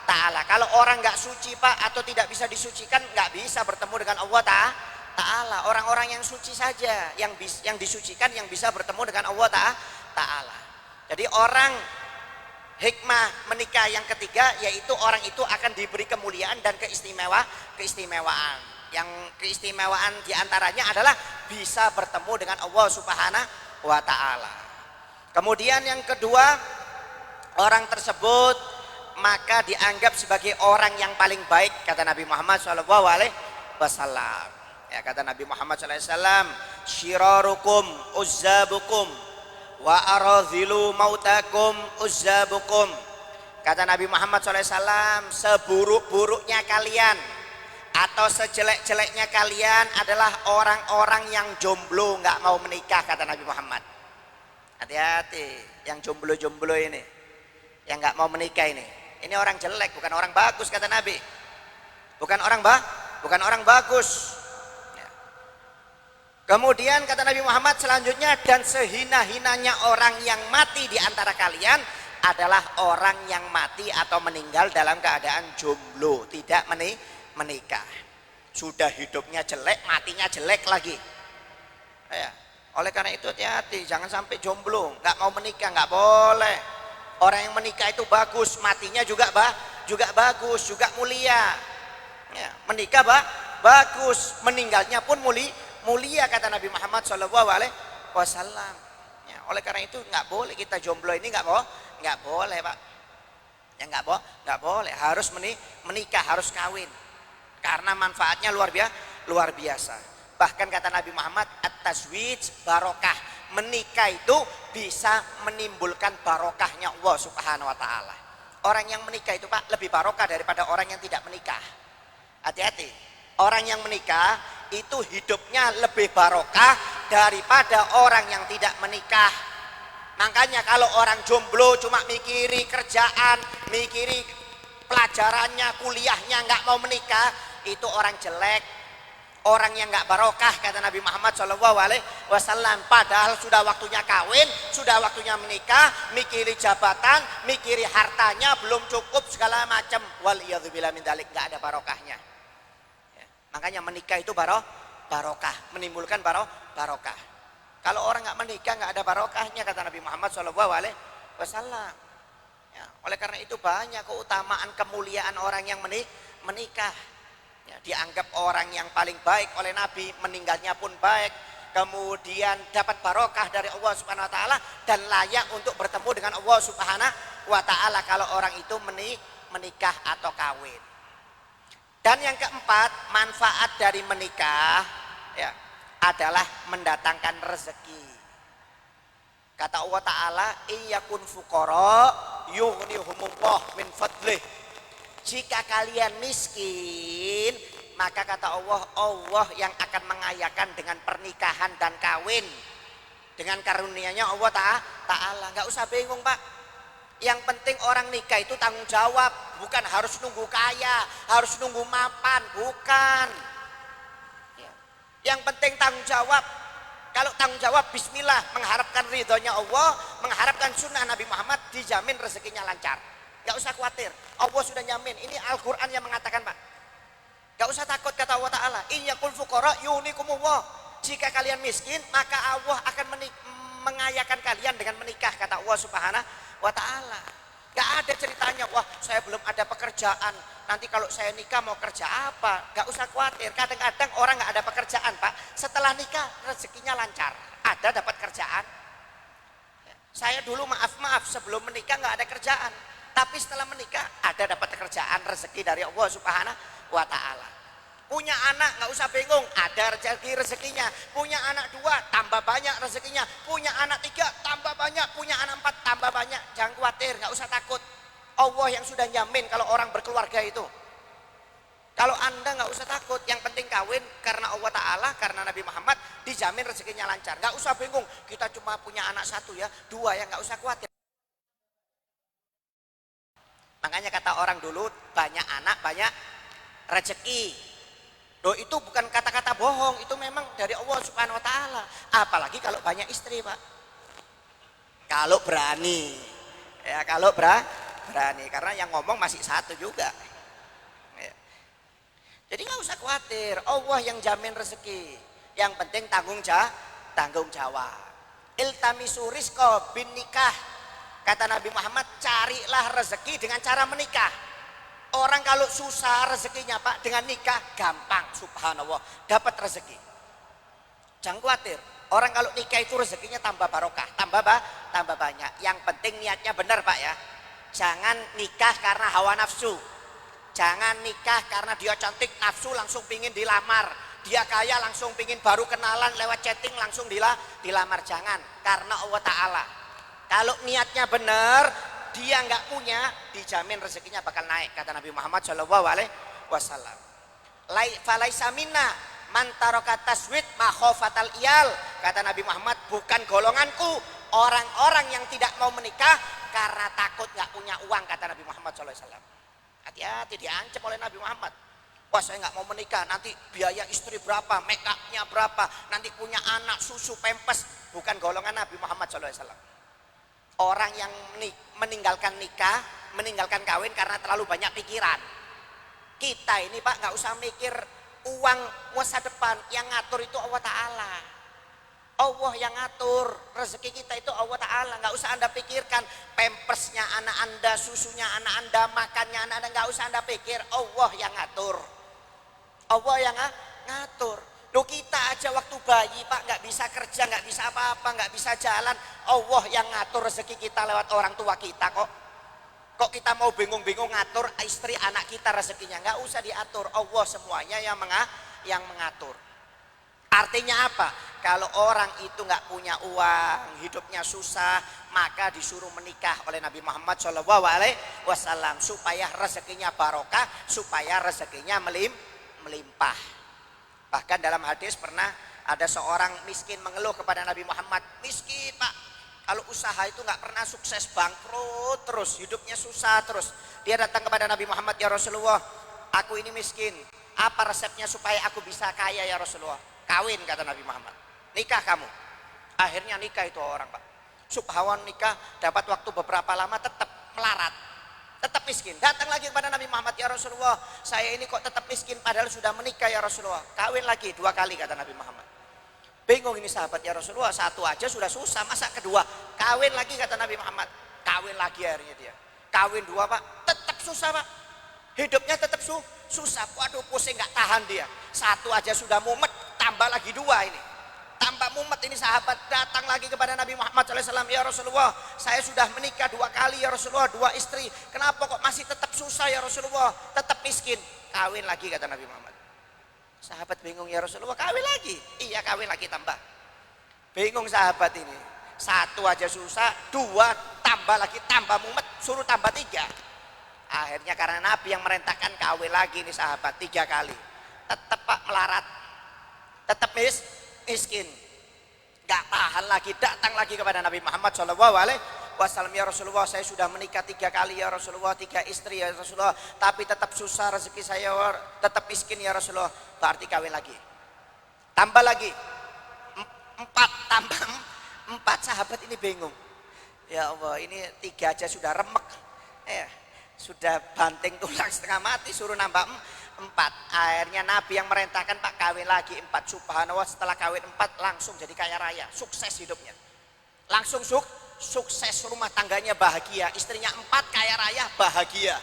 Speaker 4: Ta'ala. Kalau orang nggak suci Pak atau tidak bisa disucikan, nggak bisa bertemu dengan Allah Ta'ala. Orang-orang yang suci saja yang disucikan yang bisa bertemu dengan Allah Ta'ala. Jadi orang hikmah menikah yang ketiga yaitu orang itu akan diberi kemuliaan dan keistimewaan. Yang keistimewaan diantaranya adalah bisa bertemu dengan Allah Subhanahu wa Ta'ala. Kemudian yang kedua, orang tersebut maka dianggap sebagai orang yang paling baik, kata Nabi Muhammad SAW. Ya, kata Nabi Muhammad SAW, syirarukum uzzabukum wa aradhilu mautakum uzzabukum. Kata Nabi Muhammad SAW, seburuk-buruknya kalian atau sejelek-jeleknya kalian adalah orang-orang yang jomblo, nggak mau menikah, kata Nabi Muhammad. Hati-hati yang jomblo-jomblo ini, yang nggak mau menikah ini orang jelek, bukan orang bagus, kata Nabi. Bukan orang bagus. Ya. Kemudian kata Nabi Muhammad selanjutnya, dan sehina-hinanya orang yang mati di antara kalian adalah orang yang mati atau meninggal dalam keadaan jomblo, tidak menikah. Sudah hidupnya jelek, matinya jelek lagi. Ya. Oleh karena itu hati-hati, jangan sampai jomblo, nggak mau menikah, nggak boleh. Orang yang menikah itu bagus, matinya juga bagus, juga mulia. Ya, menikah bagus, meninggalnya pun mulia, kata Nabi Muhammad SAW. Ya, oleh karena itu nggak boleh kita jomblo ini, nggak boleh Pak. Ya nggak boleh, harus menikah, harus kawin. Karena manfaatnya luar biasa. Bahkan kata Nabi Muhammad, at-tazwij barokah. Menikah itu bisa menimbulkan barokahnya Allah Subhanahu wa Ta'ala. Orang yang menikah itu Pak lebih barokah daripada orang yang tidak menikah. Hati-hati, orang yang menikah itu hidupnya lebih barokah daripada orang yang tidak menikah. Makanya kalau orang jomblo cuma mikiri kerjaan, mikiri pelajarannya, kuliahnya, nggak mau menikah, itu orang jelek. Orang yang nggak barokah, kata Nabi Muhammad SAW. Padahal sudah waktunya kawin, sudah waktunya menikah, mikiri jabatan, mikiri hartanya belum cukup segala macam. Waliyadzubillah min dzalik, nggak ada barokahnya. Ya, makanya menikah itu barokah, menimbulkan barokah. Kalau orang nggak menikah nggak ada barokahnya, kata Nabi Muhammad SAW. Ya, oleh karena itu banyak keutamaan kemuliaan orang yang menikah. Ya, dianggap orang yang paling baik oleh Nabi, meninggalnya pun baik, kemudian dapat barokah dari Allah Subhanahu wa Ta'ala dan layak untuk bertemu dengan Allah Subhanahu wa Ta'ala kalau orang itu menikah atau kawin. Dan yang keempat, manfaat dari menikah ya, adalah mendatangkan rezeki. Kata Allah Ta'ala, iyakun fuqara yughnihumullah min fadlih. Jika kalian miskin, maka kata Allah yang akan mengayakan dengan pernikahan dan kawin. Dengan karunia-Nya Allah Ta'ala. Nggak usah bingung Pak. Yang penting orang nikah itu tanggung jawab. Bukan harus nunggu kaya, harus nunggu mapan. Bukan. Yang penting tanggung jawab. Kalau tanggung jawab bismillah, mengharapkan ridhonya Allah, mengharapkan sunnah Nabi Muhammad, dijamin rezekinya lancar. Gak usah khawatir, Allah sudah jamin. Ini Al-Quran yang mengatakan Pak. Gak usah takut, kata Allah Ta'ala, in yakul fuqara yunikumullah. Jika kalian miskin, maka Allah akan mengayakan kalian dengan menikah, kata Allah Subhanahu wa Ta'ala. Gak ada ceritanya, wah saya belum ada pekerjaan, nanti kalau saya nikah mau kerja apa. Gak usah khawatir, kadang-kadang orang gak ada pekerjaan Pak, setelah nikah rezekinya lancar, ada dapat kerjaan. Saya dulu maaf sebelum menikah gak ada kerjaan, tapi setelah menikah ada dapat pekerjaan, rezeki dari Allah Subhanahu wa Ta'ala. Punya anak nggak usah bingung, ada rezekinya. Punya anak 2 tambah banyak rezekinya. Punya anak 3 tambah banyak. Punya anak 4 tambah banyak. Jangan khawatir, nggak usah takut. Allah yang sudah jamin kalau orang berkeluarga itu. Kalau Anda nggak usah takut, yang penting kawin karena Allah Ta'ala, karena Nabi Muhammad dijamin rezekinya lancar. Nggak usah bingung, kita cuma punya anak 1 ya, 2 ya, nggak usah khawatir. Makanya kata orang dulu, banyak anak banyak rezeki. Loh, itu bukan kata-kata bohong, itu memang dari Allah Subhanahu Wa Ta'ala. Apalagi kalau banyak istri, Pak. Kalau berani, ya kalau berani, karena yang ngomong masih 1 juga. Jadi nggak usah khawatir, Allah yang jamin rezeki. Yang penting tanggung jawab. Iltamisu rizqa bin nikah. Kata Nabi Muhammad, carilah rezeki dengan cara menikah. Orang kalau susah rezekinya Pak, dengan nikah gampang, subhanallah, dapat rezeki. Jangan khawatir, orang kalau nikah itu rezekinya tambah barokah, tambah banyak. Yang penting niatnya benar Pak ya. Jangan nikah karena hawa nafsu. Jangan nikah karena dia cantik nafsu langsung pingin dilamar. Dia kaya langsung pingin baru kenalan lewat chatting langsung dilamar. Jangan, karena Allah Ta'ala. Kalau niatnya benar, dia nggak punya, dijamin rezekinya bakal naik. Kata Nabi Muhammad SAW. Falaisa minna man taraka taswid ma khofatal iyal. Kata Nabi Muhammad, bukan golonganku orang-orang yang tidak mau menikah karena takut nggak punya uang. Kata Nabi Muhammad SAW. Hati-hati, diancam oleh Nabi Muhammad. Wah, saya nggak mau menikah, nanti biaya istri berapa, make upnya berapa, nanti punya anak, susu, pempes. Bukan golongan Nabi Muhammad SAW. Orang yang meninggalkan nikah, meninggalkan kawin karena terlalu banyak pikiran. Kita ini Pak nggak usah mikir uang masa depan, yang ngatur itu Allah Ta'ala. Allah yang ngatur rezeki kita itu Allah Ta'ala. Nggak usah Anda pikirkan pempersnya anak Anda, susunya anak Anda, makannya anak Anda, nggak usah Anda pikir. Allah yang ngatur. Allah yang ngatur. Loh, kita aja waktu bayi Pak nggak bisa kerja, nggak bisa apa-apa, nggak bisa jalan. Allah yang ngatur rezeki kita lewat orang tua kita kok. Kok kita mau bingung-bingung ngatur istri anak kita rezekinya? Nggak usah diatur, Allah semuanya yang mengatur. Artinya apa? Kalau orang itu nggak punya uang, hidupnya susah, maka disuruh menikah oleh Nabi Muhammad SAW supaya rezekinya barokah, supaya rezekinya melimpah. Bahkan dalam hadis pernah ada seorang miskin mengeluh kepada Nabi Muhammad, miskin Pak, kalau usaha itu nggak pernah sukses, bangkrut terus, hidupnya susah terus. Dia datang kepada Nabi Muhammad, ya Rasulullah, aku ini miskin, apa resepnya supaya aku bisa kaya ya Rasulullah? Kawin, kata Nabi Muhammad, nikah kamu. Akhirnya nikah itu orang Pak. Subhanallah, nikah dapat waktu beberapa lama tetap melarat, tetap miskin. Datang lagi kepada Nabi Muhammad, ya Rasulullah, saya ini kok tetap miskin padahal sudah menikah ya Rasulullah. Kawin lagi 2 kali, kata Nabi Muhammad. Bingung ini sahabat, ya Rasulullah, 1 aja sudah susah, masa kedua? Kawin lagi, kata Nabi Muhammad. Kawin lagi akhirnya dia. Kawin 2 Pak, tetap susah Pak. Hidupnya tetap susah. Waduh, pusing, nggak tahan dia. 1 aja sudah mumet, tambah lagi 2 ini. Tambah mumet ini sahabat, datang lagi kepada Nabi Muhammad SAW, ya Rasulullah, saya sudah menikah 2 kali ya Rasulullah, 2 istri. Kenapa kok masih tetap susah ya Rasulullah? Tetap miskin. Kawin lagi, kata Nabi Muhammad. Sahabat bingung, ya Rasulullah, kawin lagi? Iya, kawin lagi tambah. Bingung sahabat ini. 1 aja susah, 2 tambah lagi, tambah mumet, suruh tambah 3. Akhirnya karena Nabi yang merintahkan, kawin lagi nih sahabat 3 kali. Tetap Pak melarat, tetap miskin, gak tahan lagi, datang lagi kepada Nabi Muhammad SAW, ya Rasulullah, saya sudah menikah 3 kali ya Rasulullah, 3 istri ya Rasulullah, tapi tetap susah rezeki saya, tetap miskin ya Rasulullah. Berarti kawin lagi, tambah lagi 4, tambah 4. Sahabat ini bingung, ya Allah, ini 3 aja sudah remek, sudah banting tulang setengah mati, suruh nambah 4. Akhirnya Nabi yang merintahkan, Pak, kawin lagi 4. Subhanallah, setelah kawin 4 langsung jadi kaya raya, sukses hidupnya, langsung sukses, rumah tangganya bahagia, istrinya 4, kaya raya, bahagia.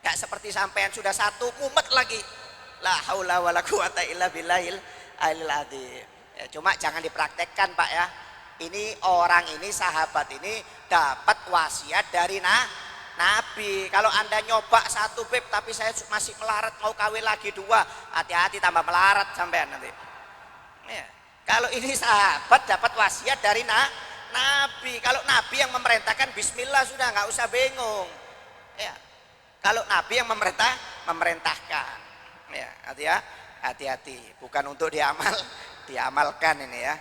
Speaker 4: Gak seperti sampean sudah 1 mumet lagi. La haula wala quwata illa billahil aliyil azim. Ya, cuma jangan dipraktekkan Pak ya. Ini orang ini, sahabat ini dapat wasiat dari Nabi. Kalau Anda nyoba satu beb tapi saya masih melarat mau kawin lagi dua, hati-hati tambah melarat sampean nanti. Ya. Kalau ini sahabat dapat wasiat dari Nabi. Kalau Nabi yang memerintahkan bismillah sudah nggak usah bingung. Ya. Kalau Nabi yang memerintahkan. Ya, hati-hati. Bukan untuk diamalkan ini ya.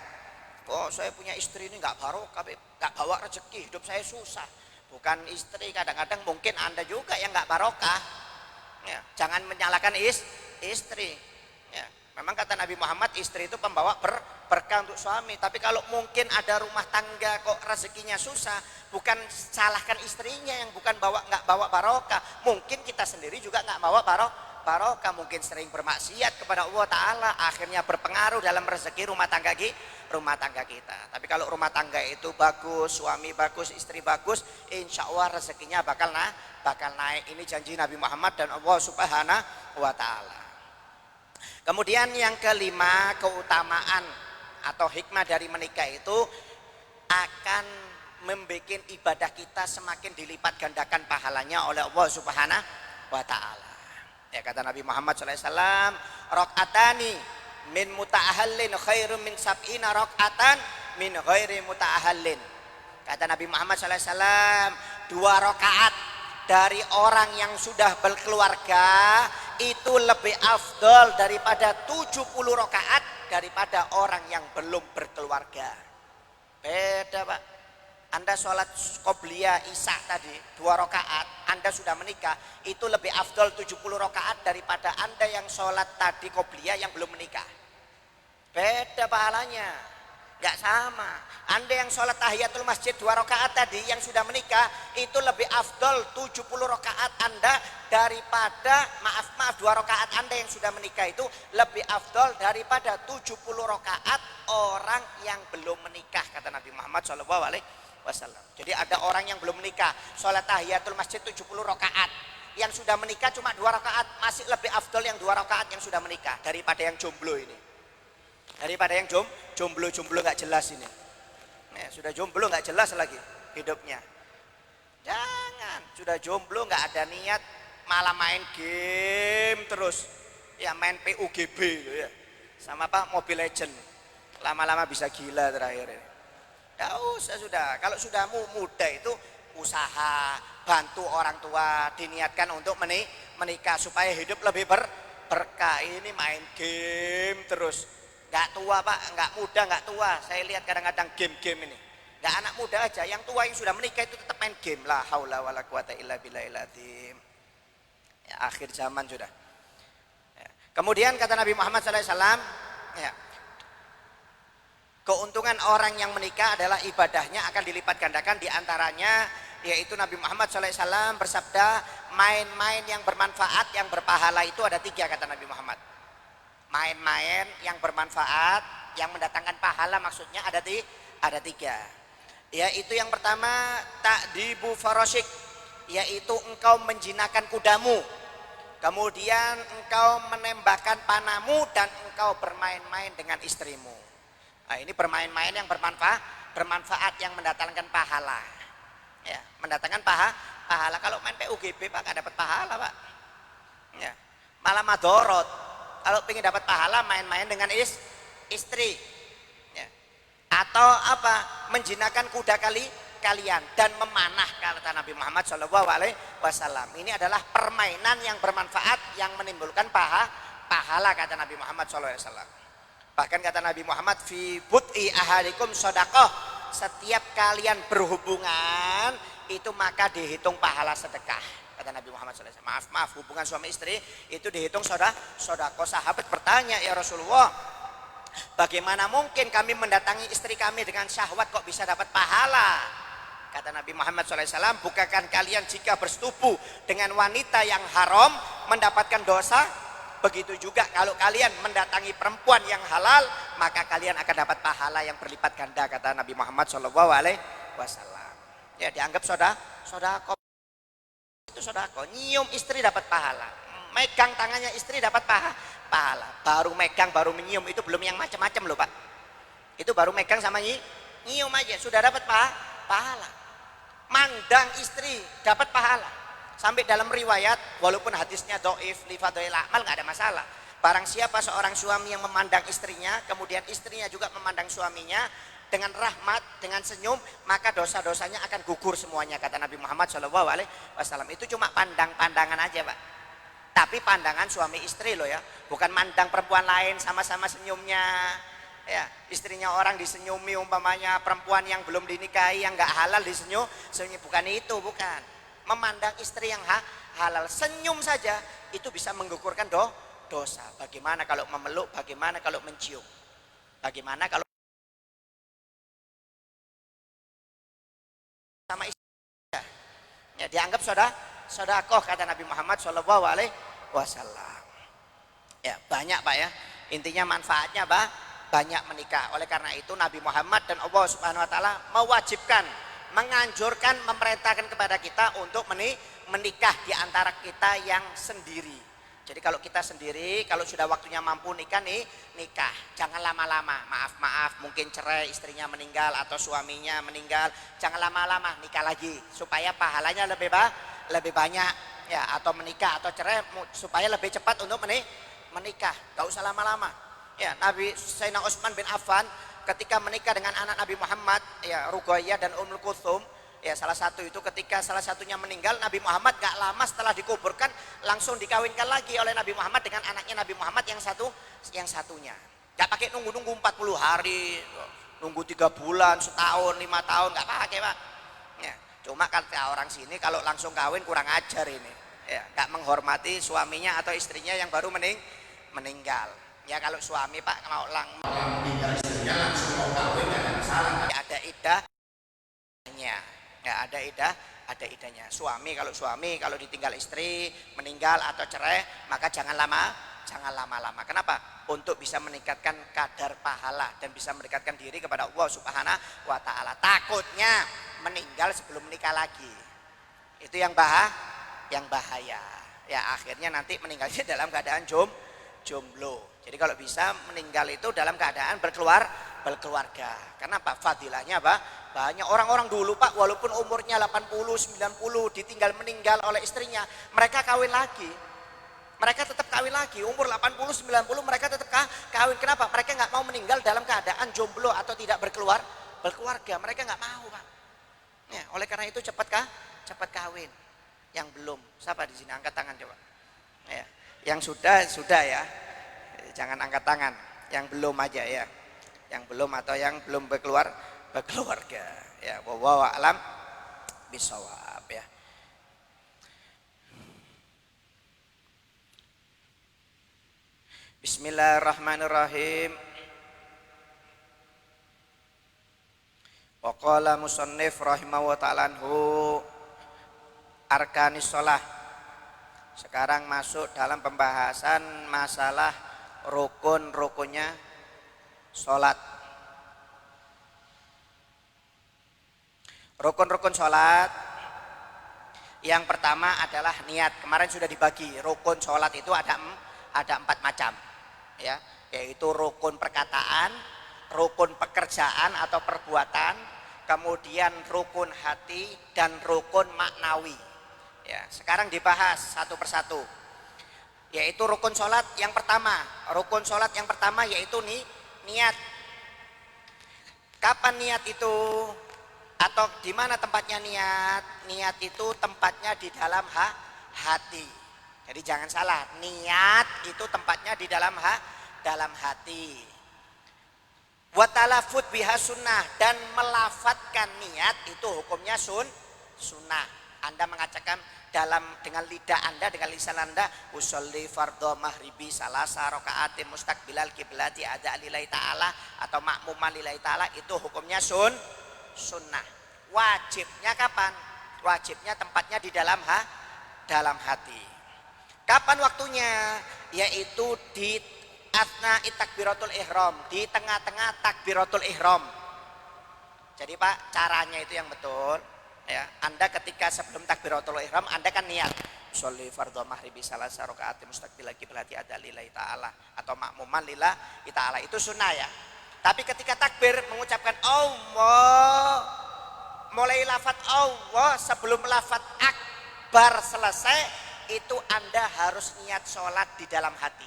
Speaker 4: Oh, saya punya istri ini nggak barokah, nggak bawa rezeki, hidup saya susah. Bukan istri, kadang-kadang mungkin Anda juga yang nggak barokah. Ya, jangan menyalahkan istri. Ya, memang kata Nabi Muhammad istri itu pembawa berkah untuk suami. Tapi kalau mungkin ada rumah tangga kok rezekinya susah, bukan salahkan istrinya yang nggak bawa barokah. Mungkin kita sendiri juga nggak bawa barokah, mungkin sering bermaksiat kepada Allah Ta'ala, akhirnya berpengaruh dalam rezeki rumah tangga kita. Tapi kalau rumah tangga itu bagus, suami bagus, istri bagus, insya Allah rezekinya bakal naik. Ini janji Nabi Muhammad dan Allah Subhanahu wa Ta'ala. Kemudian yang kelima, keutamaan atau hikmah dari menikah itu akan membuat ibadah kita semakin dilipat gandakan pahalanya oleh Allah Subhanahu wa Ta'ala. Ya, kata Nabi Muhammad SAW, rakaatani min muta'ahallin khairum min sab'ina rakaatan min ghairi muta'ahallin. Kata Nabi Muhammad SAW, 2 rakaat dari orang yang sudah berkeluarga itu lebih afdol daripada 70 rakaat daripada orang yang belum berkeluarga. Beda Pak. Anda sholat qobliyah isya tadi 2 rakaat, Anda sudah menikah, itu lebih afdol 70 rakaat daripada Anda yang sholat tadi qobliyah yang belum menikah. Beda pahalanya, nggak sama. Anda yang sholat tahiyatul masjid 2 rakaat tadi yang sudah menikah, itu lebih afdol 70 rakaat Anda daripada, maaf 2 rakaat Anda yang sudah menikah itu lebih afdol daripada 70 rakaat orang yang belum menikah, kata Nabi Muhammad SAW. Jadi ada orang yang belum menikah sholat tahiyatul masjid 70 rakaat, yang sudah menikah cuma 2 rakaat, masih lebih afdol yang 2 rakaat yang sudah menikah daripada yang jomblo ini, daripada yang jomblo nggak jelas ini. Nah, sudah jomblo nggak jelas lagi hidupnya. Jangan, sudah jomblo nggak ada niat, malah main game terus, ya main PUBG ya, sama Pak Mobile Legend, lama-lama bisa gila terakhir ini. Ya usah sudah, kalau sudah muda itu usaha, bantu orang tua, diniatkan untuk menikah supaya hidup lebih berkah. Ini main game terus, nggak tua Pak, nggak muda nggak tua. Saya lihat kadang-kadang game ini, nggak anak muda aja, yang tua yang sudah menikah itu tetap main game. La haula wala quwata illa billahil azim. Ya, akhir zaman sudah. Ya. Kemudian kata Nabi Muhammad SAW, ya, keuntungan orang yang menikah adalah ibadahnya akan dilipat gandakan, diantaranya yaitu Nabi Muhammad SAW bersabda, main-main yang bermanfaat yang berpahala itu ada 3, kata Nabi Muhammad. Main-main yang bermanfaat yang mendatangkan pahala maksudnya ada 3. Yaitu yang pertama ta'dibu farashik, yaitu engkau menjinakkan kudamu, kemudian engkau menembakkan panahmu, dan engkau bermain-main dengan istrimu. Nah, ini bermain-main yang bermanfaat yang mendatangkan pahala. Ya, mendatangkan pahala. Kalau main PUBG Pak nggak dapat pahala Pak. Ya, malah madorot. Kalau pengen dapat pahala main-main dengan istri. Ya. Atau apa? Menjinakkan kuda kalian dan memanah, kata Nabi Muhammad SAW. Ini adalah permainan yang bermanfaat yang menimbulkan pahala, kata Nabi Muhammad SAW. Bahkan kata Nabi Muhammad, fi bud'i ahadikum shadaqah, setiap kalian berhubungan itu maka dihitung pahala sedekah, kata Nabi Muhammad SAW. Maaf, hubungan suami istri itu dihitung sedekah. Sahabat bertanya, ya Rasulullah, bagaimana mungkin kami mendatangi istri kami dengan syahwat kok bisa dapat pahala? Kata Nabi Muhammad SAW, bukankah kalian jika bersetubuh dengan wanita yang haram mendapatkan dosa? Begitu juga kalau kalian mendatangi perempuan yang halal, maka kalian akan dapat pahala yang berlipat ganda, kata Nabi Muhammad SAW. Ya, dianggap sodako itu sodako. Nyium istri dapat pahala, megang tangannya istri dapat pahala. Baru megang, baru menyium, itu belum yang macam-macam loh Pak. Itu baru megang sama nyium aja sudah dapat pahala. Mandang istri dapat pahala. Sampai dalam riwayat, walaupun hadisnya dhaif li fadhail amal enggak ada masalah. Barang siapa seorang suami yang memandang istrinya, kemudian istrinya juga memandang suaminya dengan rahmat, dengan senyum, maka dosa-dosanya akan gugur semuanya, kata Nabi Muhammad SAW. Itu cuma pandangan aja, Pak. Tapi pandangan suami istri loh ya, bukan mandang perempuan lain sama-sama senyumnya. Ya, istrinya orang disenyumi, umpamanya perempuan yang belum dinikahi yang nggak halal disenyum, bukan itu, bukan. Memandang istri yang halal, senyum saja itu bisa menggugurkan dosa. Bagaimana kalau memeluk, bagaimana kalau mencium, bagaimana kalau sama istri, ya dianggap sodakoh, kata Nabi Muhammad SAW. Ya banyak, Pak ya, intinya manfaatnya banyak menikah. Oleh karena itu Nabi Muhammad dan Allah Subhanahu Wa Taala mewajibkan, menganjurkan, memerintahkan kepada kita untuk menikah di antara kita yang sendiri. Jadi kalau kita sendiri, kalau sudah waktunya mampu nikah nikah, jangan lama-lama. Maaf, mungkin cerai, istrinya meninggal atau suaminya meninggal, jangan lama-lama, nikah lagi supaya pahalanya lebih banyak ya, atau menikah atau cerai supaya lebih cepat untuk menikah. Gak usah lama-lama. Ya, Nabi Sayyidina Utsman bin Affan ketika menikah dengan anak Nabi Muhammad, ya Ruqayyah dan Ummul Kulthum, ya salah satu itu ketika salah satunya meninggal, Nabi Muhammad gak lama setelah dikuburkan langsung dikawinkan lagi oleh Nabi Muhammad dengan anaknya Nabi Muhammad yang satunya. Gak pakai nunggu 40 hari, nunggu 3 bulan, setahun, 5 tahun, gak pakai, Pak. Ya, cuma kata orang sini kalau langsung kawin kurang ajar ini. Ya, gak menghormati suaminya atau istrinya yang baru meninggal. Ya kalau suami, Pak, mau meninggal istrinya langsung mau kawin gak ada masalah. Ya, ada idahnya. Ya, ada idahnya. Kalau suami kalau ditinggal istri, meninggal atau cerai, maka jangan lama-lama. Kenapa? Untuk bisa meningkatkan kadar pahala dan bisa mendekatkan diri kepada Allah Subhanahu wa Ta'ala. Takutnya meninggal sebelum menikah lagi. Itu yang bahaya. Ya akhirnya nanti meninggalnya dalam keadaan jomblo. Jadi kalau bisa meninggal itu dalam keadaan berkeluarga. Kenapa? Fadilahnya banyak. Orang-orang dulu, Pak, walaupun umurnya 80, 90 ditinggal meninggal oleh istrinya, mereka kawin lagi. Mereka tetap kawin lagi, umur 80, 90 mereka tetap kawin. Kenapa? Mereka nggak mau meninggal dalam keadaan jomblo atau tidak berkeluarga. Mereka nggak mau, Pak. Ya, oleh karena itu cepat kawin. Yang belum, siapa di sini angkat tangan coba. Ya, yang sudah ya. Jangan angkat tangan, yang belum aja ya, yang belum atau yang belum berkeluarga ya. Wallahu a'lam bishawab ya. Bismillahirrahmanirrahim. Wa qala musannif rahimahu ta'ala anhu arkanis shalah. Sekarang masuk dalam pembahasan masalah rukun-rukunnya sholat. Rukun-rukun sholat yang pertama adalah niat. Kemarin sudah dibagi, rukun sholat itu ada 4 macam ya, yaitu rukun perkataan, rukun pekerjaan atau perbuatan, kemudian rukun hati dan rukun maknawi ya. Sekarang dibahas satu persatu, yaitu rukun sholat yang pertama. Rukun sholat yang pertama yaitu niat. Kapan niat itu? Atau di mana tempatnya niat? Niat itu tempatnya di dalam hati. Jadi jangan salah, niat itu tempatnya di dalam hati. Wa talafut biha sunnah, dan melafatkan niat itu hukumnya sunnah. Anda mengatakan dengan lidah Anda, dengan lisan Anda, usolli fardhu maghribi salasa rakaatin mustaqbilal kiblati ada lillahi ta'ala atau makmuman lillahi ta'ala, itu hukumnya sunnah. Wajibnya kapan? Wajibnya tempatnya di dalam hati. Kapan waktunya? Yaitu di atna takbiratul ihram, di tengah-tengah takbiratul ihram. Jadi Pak, caranya itu yang betul. Ya, Anda ketika sebelum takbiratul ihram Anda kan niat sholli fardhu maghribi salasa rakaatin mustaqbilal kiblati ada lillahi ta'ala atau makmuman lillahi ta'ala, itu sunnah ya. Tapi ketika takbir mengucapkan Allah, mulai lafaz Allah, sebelum lafaz akbar selesai, itu Anda harus niat sholat di dalam hati.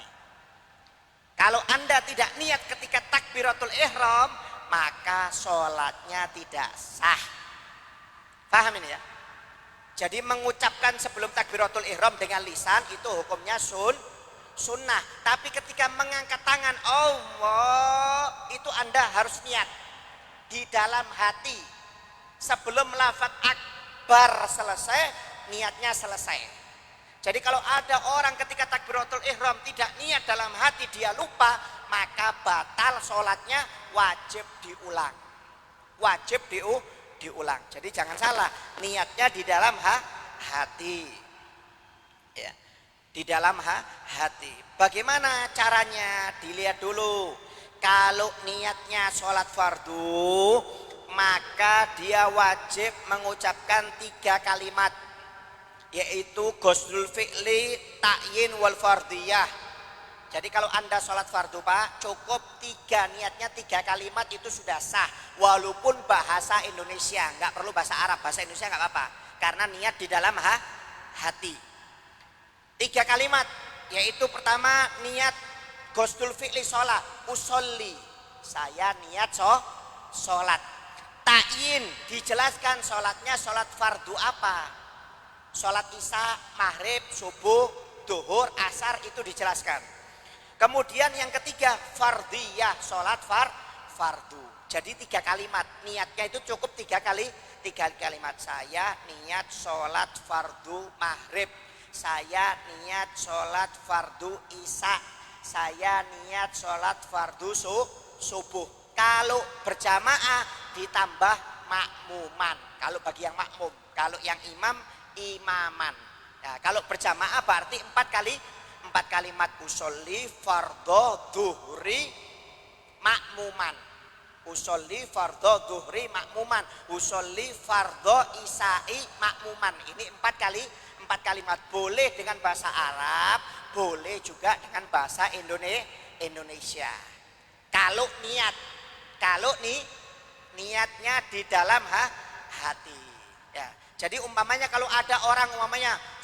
Speaker 4: Kalau Anda tidak niat ketika takbiratul ihram, maka sholatnya tidak sah. Paham ini ya? Jadi mengucapkan sebelum takbiratul ihram dengan lisan itu hukumnya sunnah. Tapi ketika mengangkat tangan Allah, itu Anda harus niat di dalam hati. Sebelum lafaz akbar selesai, niatnya selesai. Jadi kalau ada orang ketika takbiratul ihram tidak niat dalam hati, dia lupa, maka batal sholatnya, wajib diulang. Wajib diulang. Jadi jangan salah, niatnya di dalam hati. Ya, di dalam hati. Bagaimana caranya? Dilihat dulu. Kalau niatnya sholat fardu, maka dia wajib mengucapkan 3 kalimat, yaitu ghuslul fi'li, ta'yin wal fardiyah. Jadi kalau Anda sholat fardu Pak, cukup 3, niatnya 3 kalimat itu sudah sah. Walaupun bahasa Indonesia, nggak perlu bahasa Arab, bahasa Indonesia nggak apa-apa. Karena niat di dalam hati. 3 kalimat, yaitu pertama niat ghuslul fi'li sholat, usolli, saya niat sholat. Ta'yin, dijelaskan sholatnya sholat fardu apa. Sholat isya, maghrib, subuh, duhur, asar, itu dijelaskan. Kemudian yang ketiga fardiyah, sholat fardu. Jadi 3 kalimat, niatnya itu cukup 3 kalimat. Saya niat sholat fardu maghrib, saya niat sholat fardu isya, saya niat sholat fardu subuh. Kalau berjamaah ditambah makmuman, kalau bagi yang makmum. Kalau yang imam, imaman. Nah, kalau berjamaah berarti 4 kalimat usolli fardhu duhri makmuman, usolli fardhu duhri makmuman, usolli fardhu isai makmuman. Ini 4 kalimat. Boleh dengan bahasa Arab, boleh juga dengan bahasa Indonesia. Kalau niatnya di dalam hati. Ya. Jadi umpamanya kalau ada orang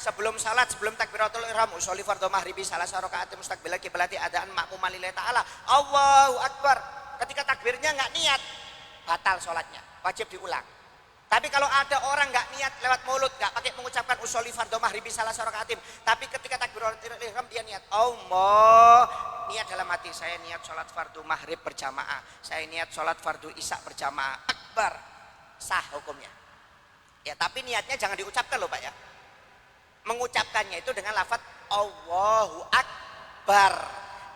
Speaker 4: sebelum salat, sebelum takbiratul ihram, usolli fardhu maghribi salasa rakaat mustaqbilal qiblati adaan makmuman lillahi ta'ala, Allahu akbar. Ketika takbirnya nggak niat, batal salatnya, wajib diulang. Tapi kalau ada orang nggak niat lewat mulut, nggak pakai mengucapkan usolli fardhu maghribi salasa rakaat, tapi ketika takbiratul ihram dia niat Allah, niat dalam hati, saya niat salat fardu maghrib berjamaah, saya niat salat fardu isya berjamaah, akbar, sah hukumnya. Ya, tapi niatnya jangan diucapkan loh Pak ya. Mengucapkannya itu dengan lafaz Allahu Akbar.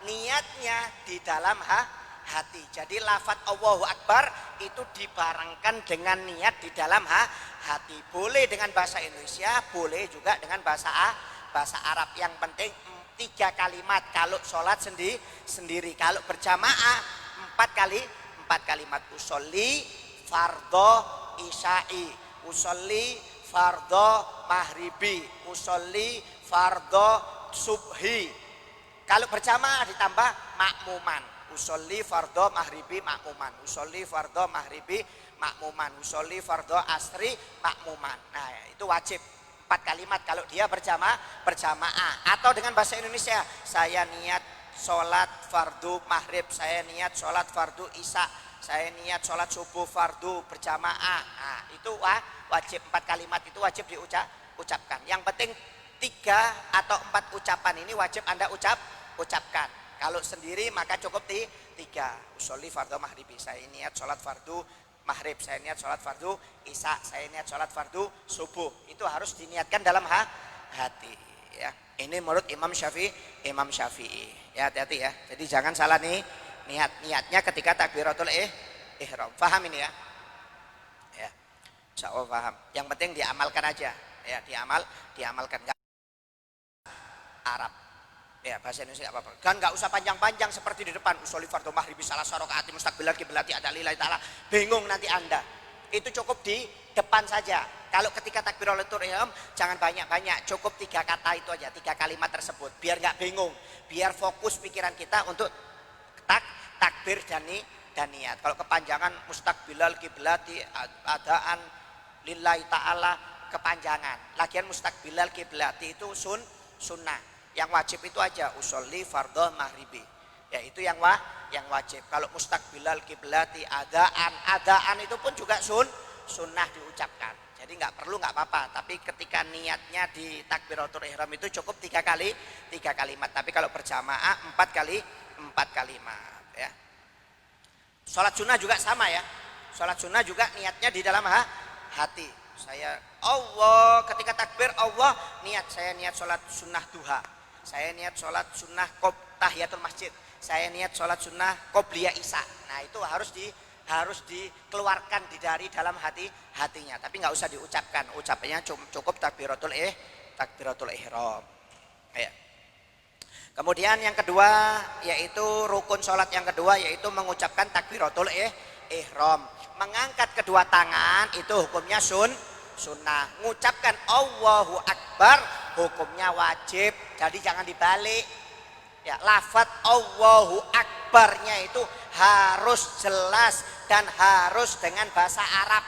Speaker 4: Niatnya di dalam hati. Jadi lafaz Allahu Akbar itu dibarengkan dengan niat di dalam hati. Boleh dengan bahasa Indonesia, boleh juga dengan bahasa Arab. Yang penting 3 kalimat kalau sholat sendiri. Kalau berjamaah 4 kalimat. Usolli fardhu isya'i, usolli fardhu maghribi, usolli fardhu subhi. Kalau berjamaah ditambah makmuman, usolli fardhu maghribi makmuman, usolli fardhu maghribi makmuman, usolli fardhu asri makmuman. Nah, itu wajib 4 kalimat kalau dia berjamaah. Atau dengan bahasa Indonesia, saya niat sholat fardu maghrib, saya niat sholat fardu isya, saya niat sholat subuh fardu berjamaah. Nah, itu wajib 4 kalimat itu wajib diucapkan. Yang penting 3 atau 4 ucapan ini wajib Anda ucapkan. Kalau sendiri maka cukup 3. Usolli fardhu maghribi, saya niat sholat fardu maghrib, saya niat sholat fardu isya, saya niat sholat fardu subuh. Itu harus diniatkan dalam hati. Ya, ini menurut Imam Syafi'i. Ya, hati-hati ya. Jadi jangan salah nih. Niatnya ketika takbiratul ihram. Paham ini ya? Ya. Insyaallah paham. Yang penting diamalkan aja. Ya, diamalkan enggak Arab. Ya, bahasa Indonesia enggak apa-apa. Kan enggak usah panjang-panjang seperti di depan usolli fardhu maghribi salasa rakaat mustaqbilal qiblati ada lillahi ta'ala. Bingung nanti Anda. Itu cukup di depan saja. Kalau ketika takbiratul ihram jangan banyak-banyak, cukup 3 kata itu aja, 3 kalimat tersebut. Biar enggak bingung, biar fokus pikiran kita untuk takbir dan niat. Kalau kepanjangan mustaqbilal kiblati adaan lillahi ta'ala kepanjangan. Lagian mustaqbilal kiblati itu sunnah. Yang wajib itu aja usolli fardhu maghribi. Ya itu yang wajib. Kalau mustaqbilal kiblati adaan itu pun juga sunnah diucapkan. Jadi nggak perlu nggak apa-apa. Tapi ketika niatnya di takbiratul ihram itu cukup 3 kalimat. Tapi kalau berjamaah 4 kalimat. Ya. Sholat sunnah juga sama ya. Sholat sunnah juga niatnya di dalam hati. Saya Allah ketika takbir Allah saya niat sholat sunnah duha. Saya niat sholat sunnah tahiyatul masjid. Saya niat sholat sunnah qobliyah isya. Nah itu harus dikeluarkan dari dalam hatinya. Tapi nggak usah diucapkan. Ucapannya cukup takbiratul ihram. Ya. Kemudian yang kedua yaitu rukun sholat yang kedua yaitu mengucapkan takbiratul ihram. Mengangkat kedua tangan itu hukumnya sunnah. Mengucapkan Allahu Akbar hukumnya wajib. Jadi jangan dibalik. Ya, lafaz Allahu Akbarnya itu harus jelas dan harus dengan bahasa Arab.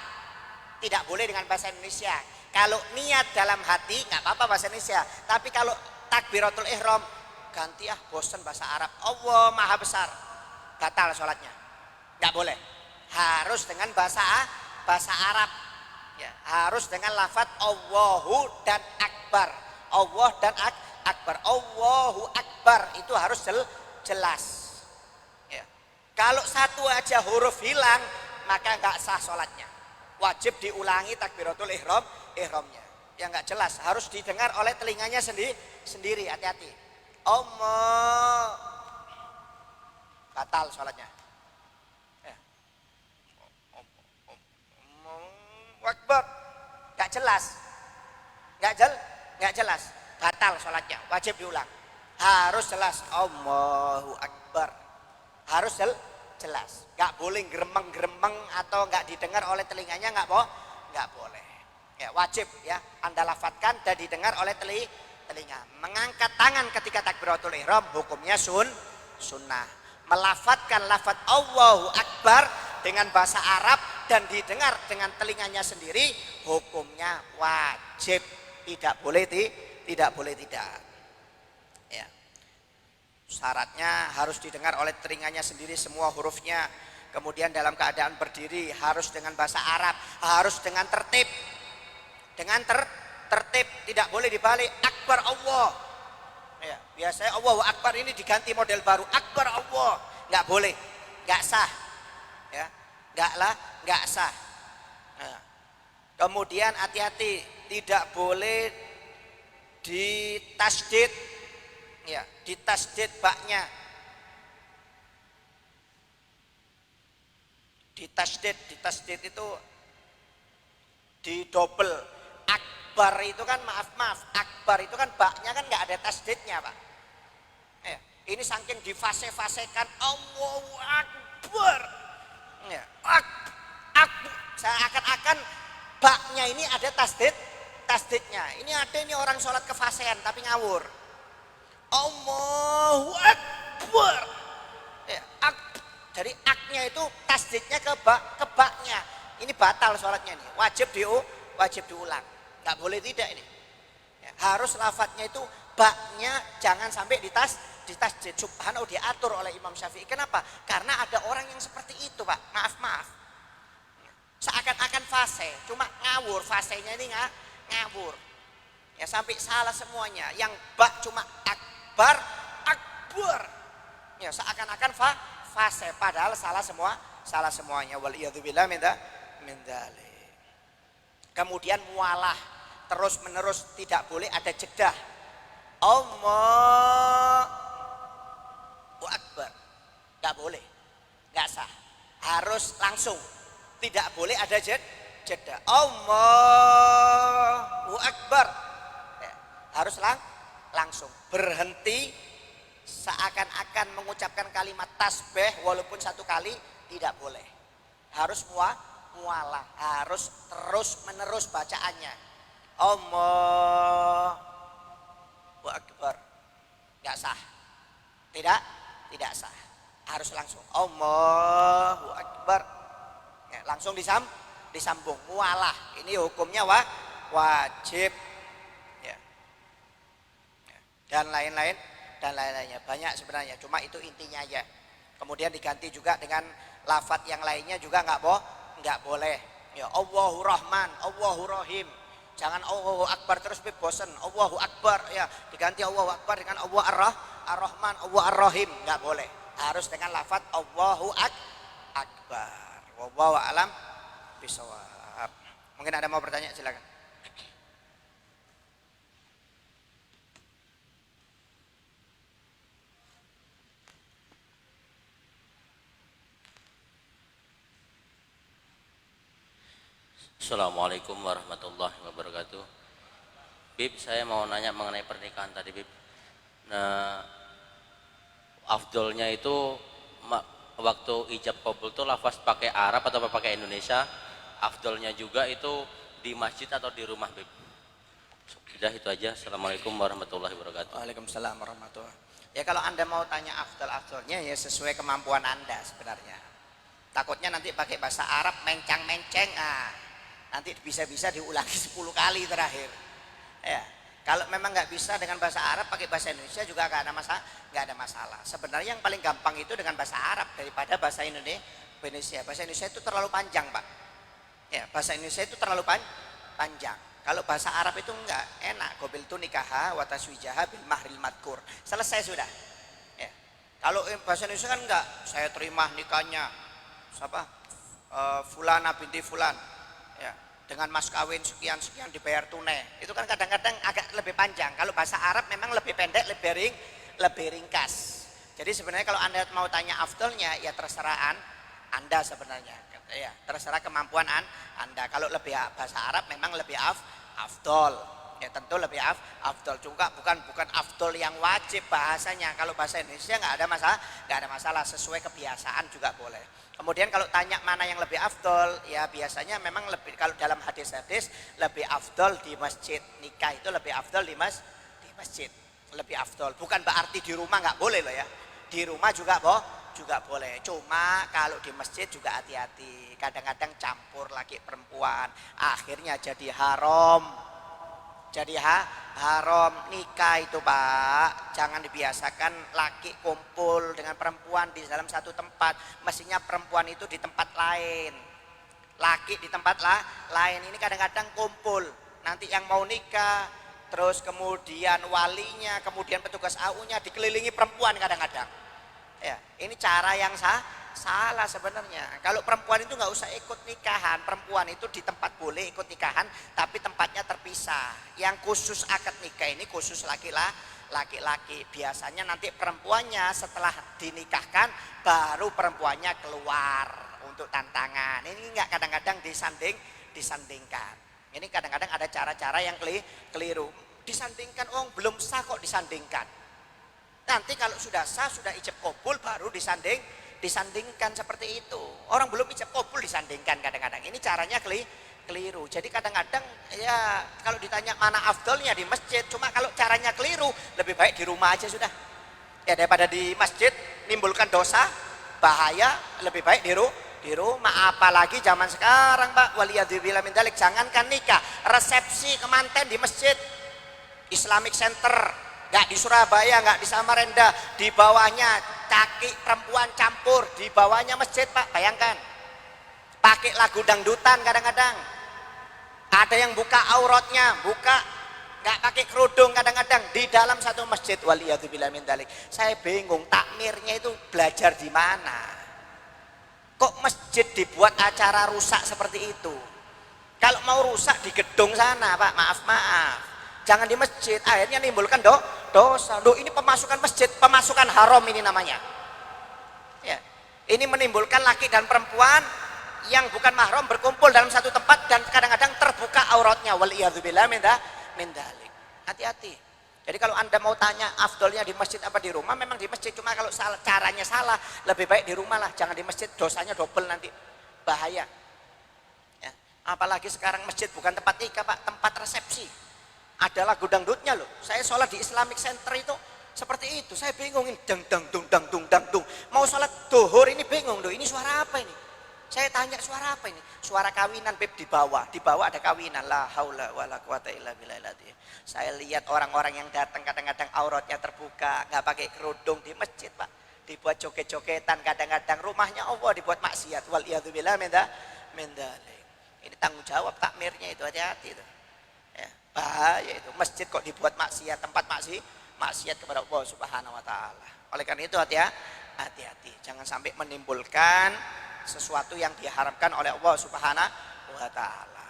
Speaker 4: Tidak boleh dengan bahasa Indonesia. Kalau niat dalam hati nggak apa-apa bahasa Indonesia. Tapi kalau takbiratul ihram ganti bosan bahasa Arab. Allah Maha Besar. Batal sholatnya. Nggak boleh. Harus dengan bahasa Arab. Ya, harus dengan lafaz Allahu dan Akbar. Allah dan Akbar. Allahu Akbar itu harus jelas. Ya. Kalau satu aja huruf hilang maka nggak sah sholatnya. Wajib diulangi takbiratul ihramnya. Yang nggak jelas harus didengar oleh telinganya sendiri. Hati-hati. Allah batal sholatnya. Ya. Akbar nggak jelas, nggak jelas, batal sholatnya, wajib diulang. Harus jelas Allahu Akbar, harus jelas, nggak boleh geremeng atau nggak didengar oleh telinganya, nggak boleh. Ya wajib ya, Anda lafadzkan dan didengar oleh telinga. Mengangkat tangan ketika takbiratul ihram hukumnya sunnah. Melafadzkan lafadz Allahu Akbar dengan bahasa Arab dan didengar dengan telinganya sendiri hukumnya wajib, tidak boleh tidak. Ya. Syaratnya harus didengar oleh telinganya sendiri semua hurufnya. Kemudian dalam keadaan berdiri harus dengan bahasa Arab, harus dengan tertib. Dengan tertib, tidak boleh dibalik. Akbar Allah. Ya, biasanya Allahu Akbar ini diganti model baru. Akbar Allah, nggak boleh, nggak sah. Ya, nggak sah. Nah, kemudian hati-hati, tidak boleh ditasdid, ya, ditasdid baknya, ditasdid itu didobel. Akbar itu kan maaf, akbar itu kan baknya kan nggak ada tasdidnya pak. Ya, ini saking difase-fasekan Allahu Akbar. Ya, seakan-akan baknya ini ada tasdidnya. Ini ada ini orang sholat kefasean tapi ngawur. Allahu Akbar. Ya, jadi aknya itu tasdidnya ke baknya. Ini batal sholatnya nih. Wajib diulang. Nggak boleh tidak ini. Ya, harus lafadznya itu baknya jangan sampai ditasdid. Subhanallah diatur oleh Imam Syafi'i. Kenapa? Karena ada orang yang seperti itu pak. Maaf. Seakan-akan fase, cuma ngawur. Fasenya ini ngawur. Ya sampai salah semuanya. Yang bak cuma akbar. Ya seakan-akan fase. Padahal salah semuanya. Waliyadzubillah min dzalik. Kemudian mualah. Terus menerus tidak boleh ada jedah. Allahu Akbar. Gak boleh. Gak sah. Harus langsung. Tidak boleh ada jeda. Allahu Akbar. Ya, harus langsung. Berhenti seakan-akan mengucapkan kalimat tasbih walaupun satu kali tidak boleh. Harus mualah. Harus terus menerus bacaannya. Allahu Akbar. Gak sah. Tidak sah. Harus langsung Allahu Akbar. Ya, langsung disambung. Mualah ini hukumnya wajib. Ya. Dan lain-lainnya banyak sebenarnya. Cuma itu intinya aja. Kemudian diganti juga dengan lafadz yang lainnya juga nggak boleh. Ya Allahu Rahman, Allahu Rahim. Jangan Allahu Akbar terus bosan. Allahu Akbar ya diganti Allahu Akbar dengan Allah Ar-Rahman, Allah Ar-Rahim, nggak boleh. Harus dengan lafadz Allahu Akbar. Wallahu a'lam bishawab. Mungkin ada mau bertanya, silakan.
Speaker 5: Assalamualaikum warahmatullahi wabarakatuh. Bib, saya mau nanya mengenai pernikahan tadi, Bib. Nah, afdolnya itu waktu ijab qabul itu lafaz pakai Arab atau pakai Indonesia? Afdolnya juga itu di masjid atau di rumah, Bib? Sudah itu aja. Assalamualaikum warahmatullahi wabarakatuh.
Speaker 4: Waalaikumsalam warahmatullahi wabarakatuh. Ya kalau Anda mau tanya afdol-afdolnya ya sesuai kemampuan Anda sebenarnya. Takutnya nanti pakai bahasa Arab mencang-menceng, nanti bisa-bisa diulangi 10 kali terakhir. Ya, kalau memang nggak bisa dengan bahasa Arab pakai bahasa Indonesia juga nggak ada masalah. Sebenarnya yang paling gampang itu dengan bahasa Arab daripada bahasa Indonesia. Bahasa Indonesia itu terlalu panjang, Pak. Ya, bahasa Indonesia itu terlalu panjang. Kalau bahasa Arab itu enggak enak. Qabiltu nikaha wa taswijaha bil mahril madkur. Selesai sudah. Ya. Kalau bahasa Indonesia kan enggak, saya terima nikahnya siapa? Fulana binti fulan. Ya, dengan mas kawin sekian dibayar tunai. Itu kan kadang-kadang agak lebih panjang. Kalau bahasa Arab memang lebih pendek, lebih ringkas. Jadi sebenarnya kalau Anda mau tanya afdolnya ya terserah Anda sebenarnya. Ya, terserah kemampuan Anda. Kalau lebih bahasa Arab memang lebih afdol. Ya tentu lebih afdol juga bukan afdol yang wajib bahasanya. Kalau bahasa Indonesia nggak ada masalah, sesuai kebiasaan juga boleh. Kemudian kalau tanya mana yang lebih afdol, ya biasanya memang lebih, kalau dalam hadis-hadis lebih afdol di masjid. Nikah itu lebih afdol di masjid, lebih afdol. Bukan berarti di rumah nggak boleh loh ya. Di rumah juga boleh. Cuma kalau di masjid juga hati-hati. Kadang-kadang campur laki perempuan, akhirnya jadi haram. Haram nikah itu, Pak. Jangan dibiasakan laki kumpul dengan perempuan di dalam satu tempat. Mestinya perempuan itu di tempat lain, laki di tempat lain. Ini kadang-kadang kumpul. Nanti yang mau nikah, terus kemudian walinya, kemudian petugas AU-nya dikelilingi perempuan kadang-kadang. Ya, ini cara yang salah sebenarnya. Kalau perempuan itu nggak usah ikut nikahan. Perempuan itu di tempat boleh ikut nikahan, tapi tempatnya terpisah. Yang khusus akad nikah ini khusus laki-laki. Biasanya nanti perempuannya setelah dinikahkan baru perempuannya keluar untuk tantangan. Ini nggak kadang-kadang disandingkan. Ini kadang-kadang ada cara-cara yang keliru. Disandingkan, belum sah kok disandingkan. Nanti kalau sudah sah, sudah ijab qabul baru disandingkan seperti itu. Orang belum ijab qabul disandingkan kadang-kadang. Ini caranya keliru. Jadi kadang-kadang ya kalau ditanya mana afdolnya di masjid, cuma kalau caranya keliru lebih baik di rumah aja sudah. Ya daripada di masjid nimbulkan dosa, bahaya, lebih baik di rumah. Apalagi zaman sekarang, Pak, waliyadzubillah min dzalik, jangankan nikah, resepsi kemanten di masjid, Islamic Center. Nggak di Surabaya, nggak di Samarinda, di bawahnya caki perempuan campur, di bawahnya masjid, Pak. Bayangkan, pakai lagu dangdutan kadang-kadang. Ada yang buka auratnya, nggak pakai kerudung kadang-kadang di dalam satu masjid. Waliyadzubillah min dzalik. Saya bingung, takmirnya itu belajar di mana? Kok masjid dibuat acara rusak seperti itu? Kalau mau rusak di gedung sana, Pak, maaf. Jangan di masjid, akhirnya nimbulkan dosa. Ini pemasukan masjid, pemasukan haram ini namanya. Ya. Ini menimbulkan laki dan perempuan yang bukan mahram berkumpul dalam satu tempat dan kadang-kadang terbuka auratnya. Waliyadzubillah min dzalik. Hati-hati. Jadi kalau Anda mau tanya afdolnya di masjid apa di rumah, memang di masjid. Cuma kalau caranya salah, lebih baik di rumah lah. Jangan di masjid, dosanya double nanti. Bahaya. Ya. Apalagi sekarang masjid bukan tempat nikah, Pak, tempat resepsi. Ada lagu dangdutnya loh. Saya sholat di Islamic Center itu seperti itu. Saya bingung, ini dang dung. Mau sholat duhur ini bingung, ini suara apa ini? Saya tanya suara apa ini? Suara kawinan Beb di bawah. Di bawah ada kawinan. La haula wala quwata illa billah. Saya lihat orang-orang yang datang kadang-kadang auratnya terbuka, nggak pakai kerudung di masjid, Pak. Dibuat joget-jogetan, kadang-kadang rumahnya Allah dibuat maksiat. Wal iyadzubillah mendalik. Ini tanggung jawab takmirnya itu, hati-hati itu. Ya, bahaya itu. Masjid kok dibuat maksiat, tempat maksiat kepada Allah Subhanahu wa taala. Oleh karena itu hati-hati. Jangan sampai menimbulkan sesuatu yang diharapkan oleh Allah Subhanahu wa taala.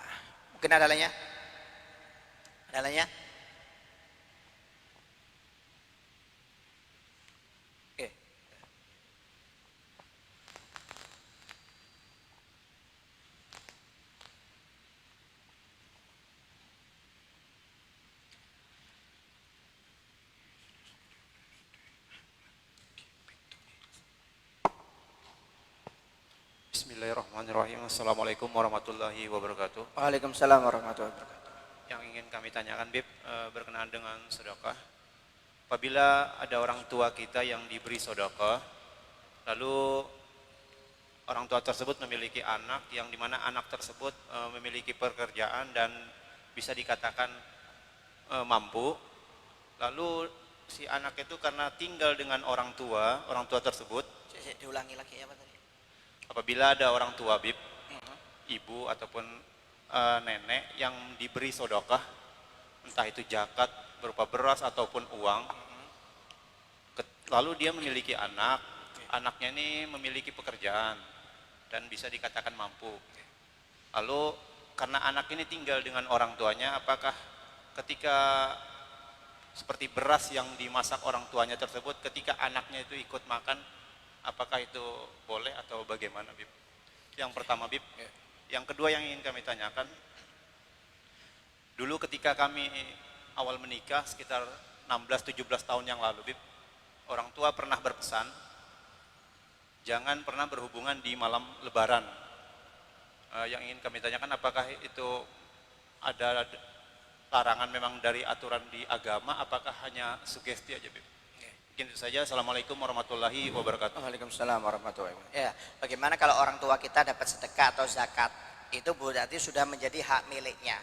Speaker 4: Mungkin ada lainnya? Ada lainnya? Oke.
Speaker 6: Bismillahirrahmanirrahim. Assalamualaikum warahmatullahi wabarakatuh.
Speaker 1: Waalaikumsalam warahmatullahi wabarakatuh.
Speaker 6: Yang ingin kami tanyakan, Bib, berkenaan dengan sedekah. Apabila ada orang tua kita yang diberi sedekah, lalu orang tua tersebut memiliki anak yang dimana anak tersebut memiliki pekerjaan dan bisa dikatakan mampu, lalu si anak itu karena tinggal dengan orang tua tersebut,
Speaker 4: Diulangi lagi ya Pak tadi.
Speaker 6: apabila ada orang tua, Bib, ibu ataupun nenek yang diberi sedekah, entah itu zakat berupa beras ataupun uang, lalu dia memiliki anak, anaknya ini memiliki pekerjaan dan bisa dikatakan mampu. Lalu karena anak ini tinggal dengan orang tuanya, apakah ketika seperti beras yang dimasak orang tuanya tersebut, ketika anaknya itu ikut makan, apakah itu boleh atau bagaimana, Bib? Yang pertama, Bib. Yang kedua yang ingin kami tanyakan, dulu ketika kami awal menikah sekitar 16-17 tahun yang lalu, Bib, orang tua pernah berpesan, jangan pernah berhubungan di malam lebaran. Yang ingin kami tanyakan, apakah itu ada larangan memang dari aturan di agama, apakah hanya sugesti aja, Bib? Mungkin itu saja. Assalamualaikum warahmatullahi wabarakatuh.
Speaker 1: Waalaikumsalam warahmatullahi wabarakatuh.
Speaker 4: Ya, bagaimana kalau orang tua kita dapat sedekah atau zakat? Itu berarti sudah menjadi hak miliknya.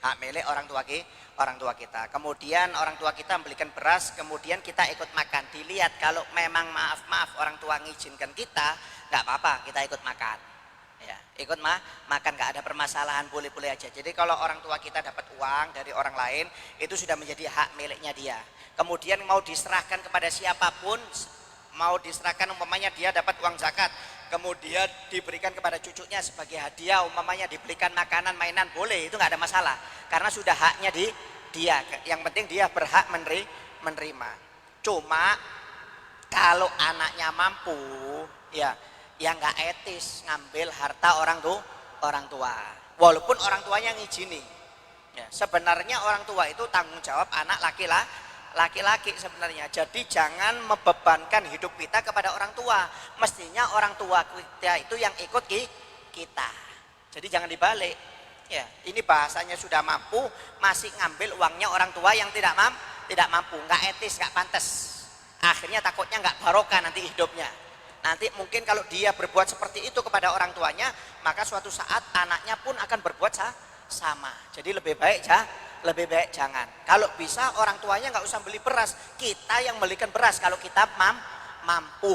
Speaker 4: Hak milik orang tua kita. Kemudian orang tua kita membelikan beras, kemudian kita ikut makan. Dilihat kalau memang maaf orang tua ngizinkan kita, nggak apa-apa, kita ikut makan. Ya, ikut makan, nggak ada permasalahan, boleh-boleh aja. Jadi kalau orang tua kita dapat uang dari orang lain, itu sudah menjadi hak miliknya dia. Kemudian mau diserahkan kepada siapapun, mau diserahkan umpamanya dia dapat uang zakat, kemudian diberikan kepada cucunya sebagai hadiah, umpamanya dibelikan makanan, mainan, boleh, itu nggak ada masalah. Karena sudah haknya dia, yang penting dia berhak menerima. Cuma kalau anaknya mampu, ya nggak etis ngambil harta orang tua, walaupun orang tuanya ngizini. Ya, sebenarnya orang tua itu tanggung jawab anak laki-laki sebenarnya. Jadi jangan membebankan hidup kita kepada orang tua. Mestinya orang tua kita itu yang ikut kita. Jadi jangan dibalik. Ya, ini bahasanya sudah mampu, masih ngambil uangnya orang tua yang tidak mampu, nggak etis, nggak pantas. Akhirnya takutnya nggak barokah nanti hidupnya. Nanti mungkin kalau dia berbuat seperti itu kepada orang tuanya, maka suatu saat anaknya pun akan berbuat sama. Jadi lebih baik jangan. Kalau bisa orang tuanya nggak usah beli beras, kita yang belikan beras kalau kita mampu.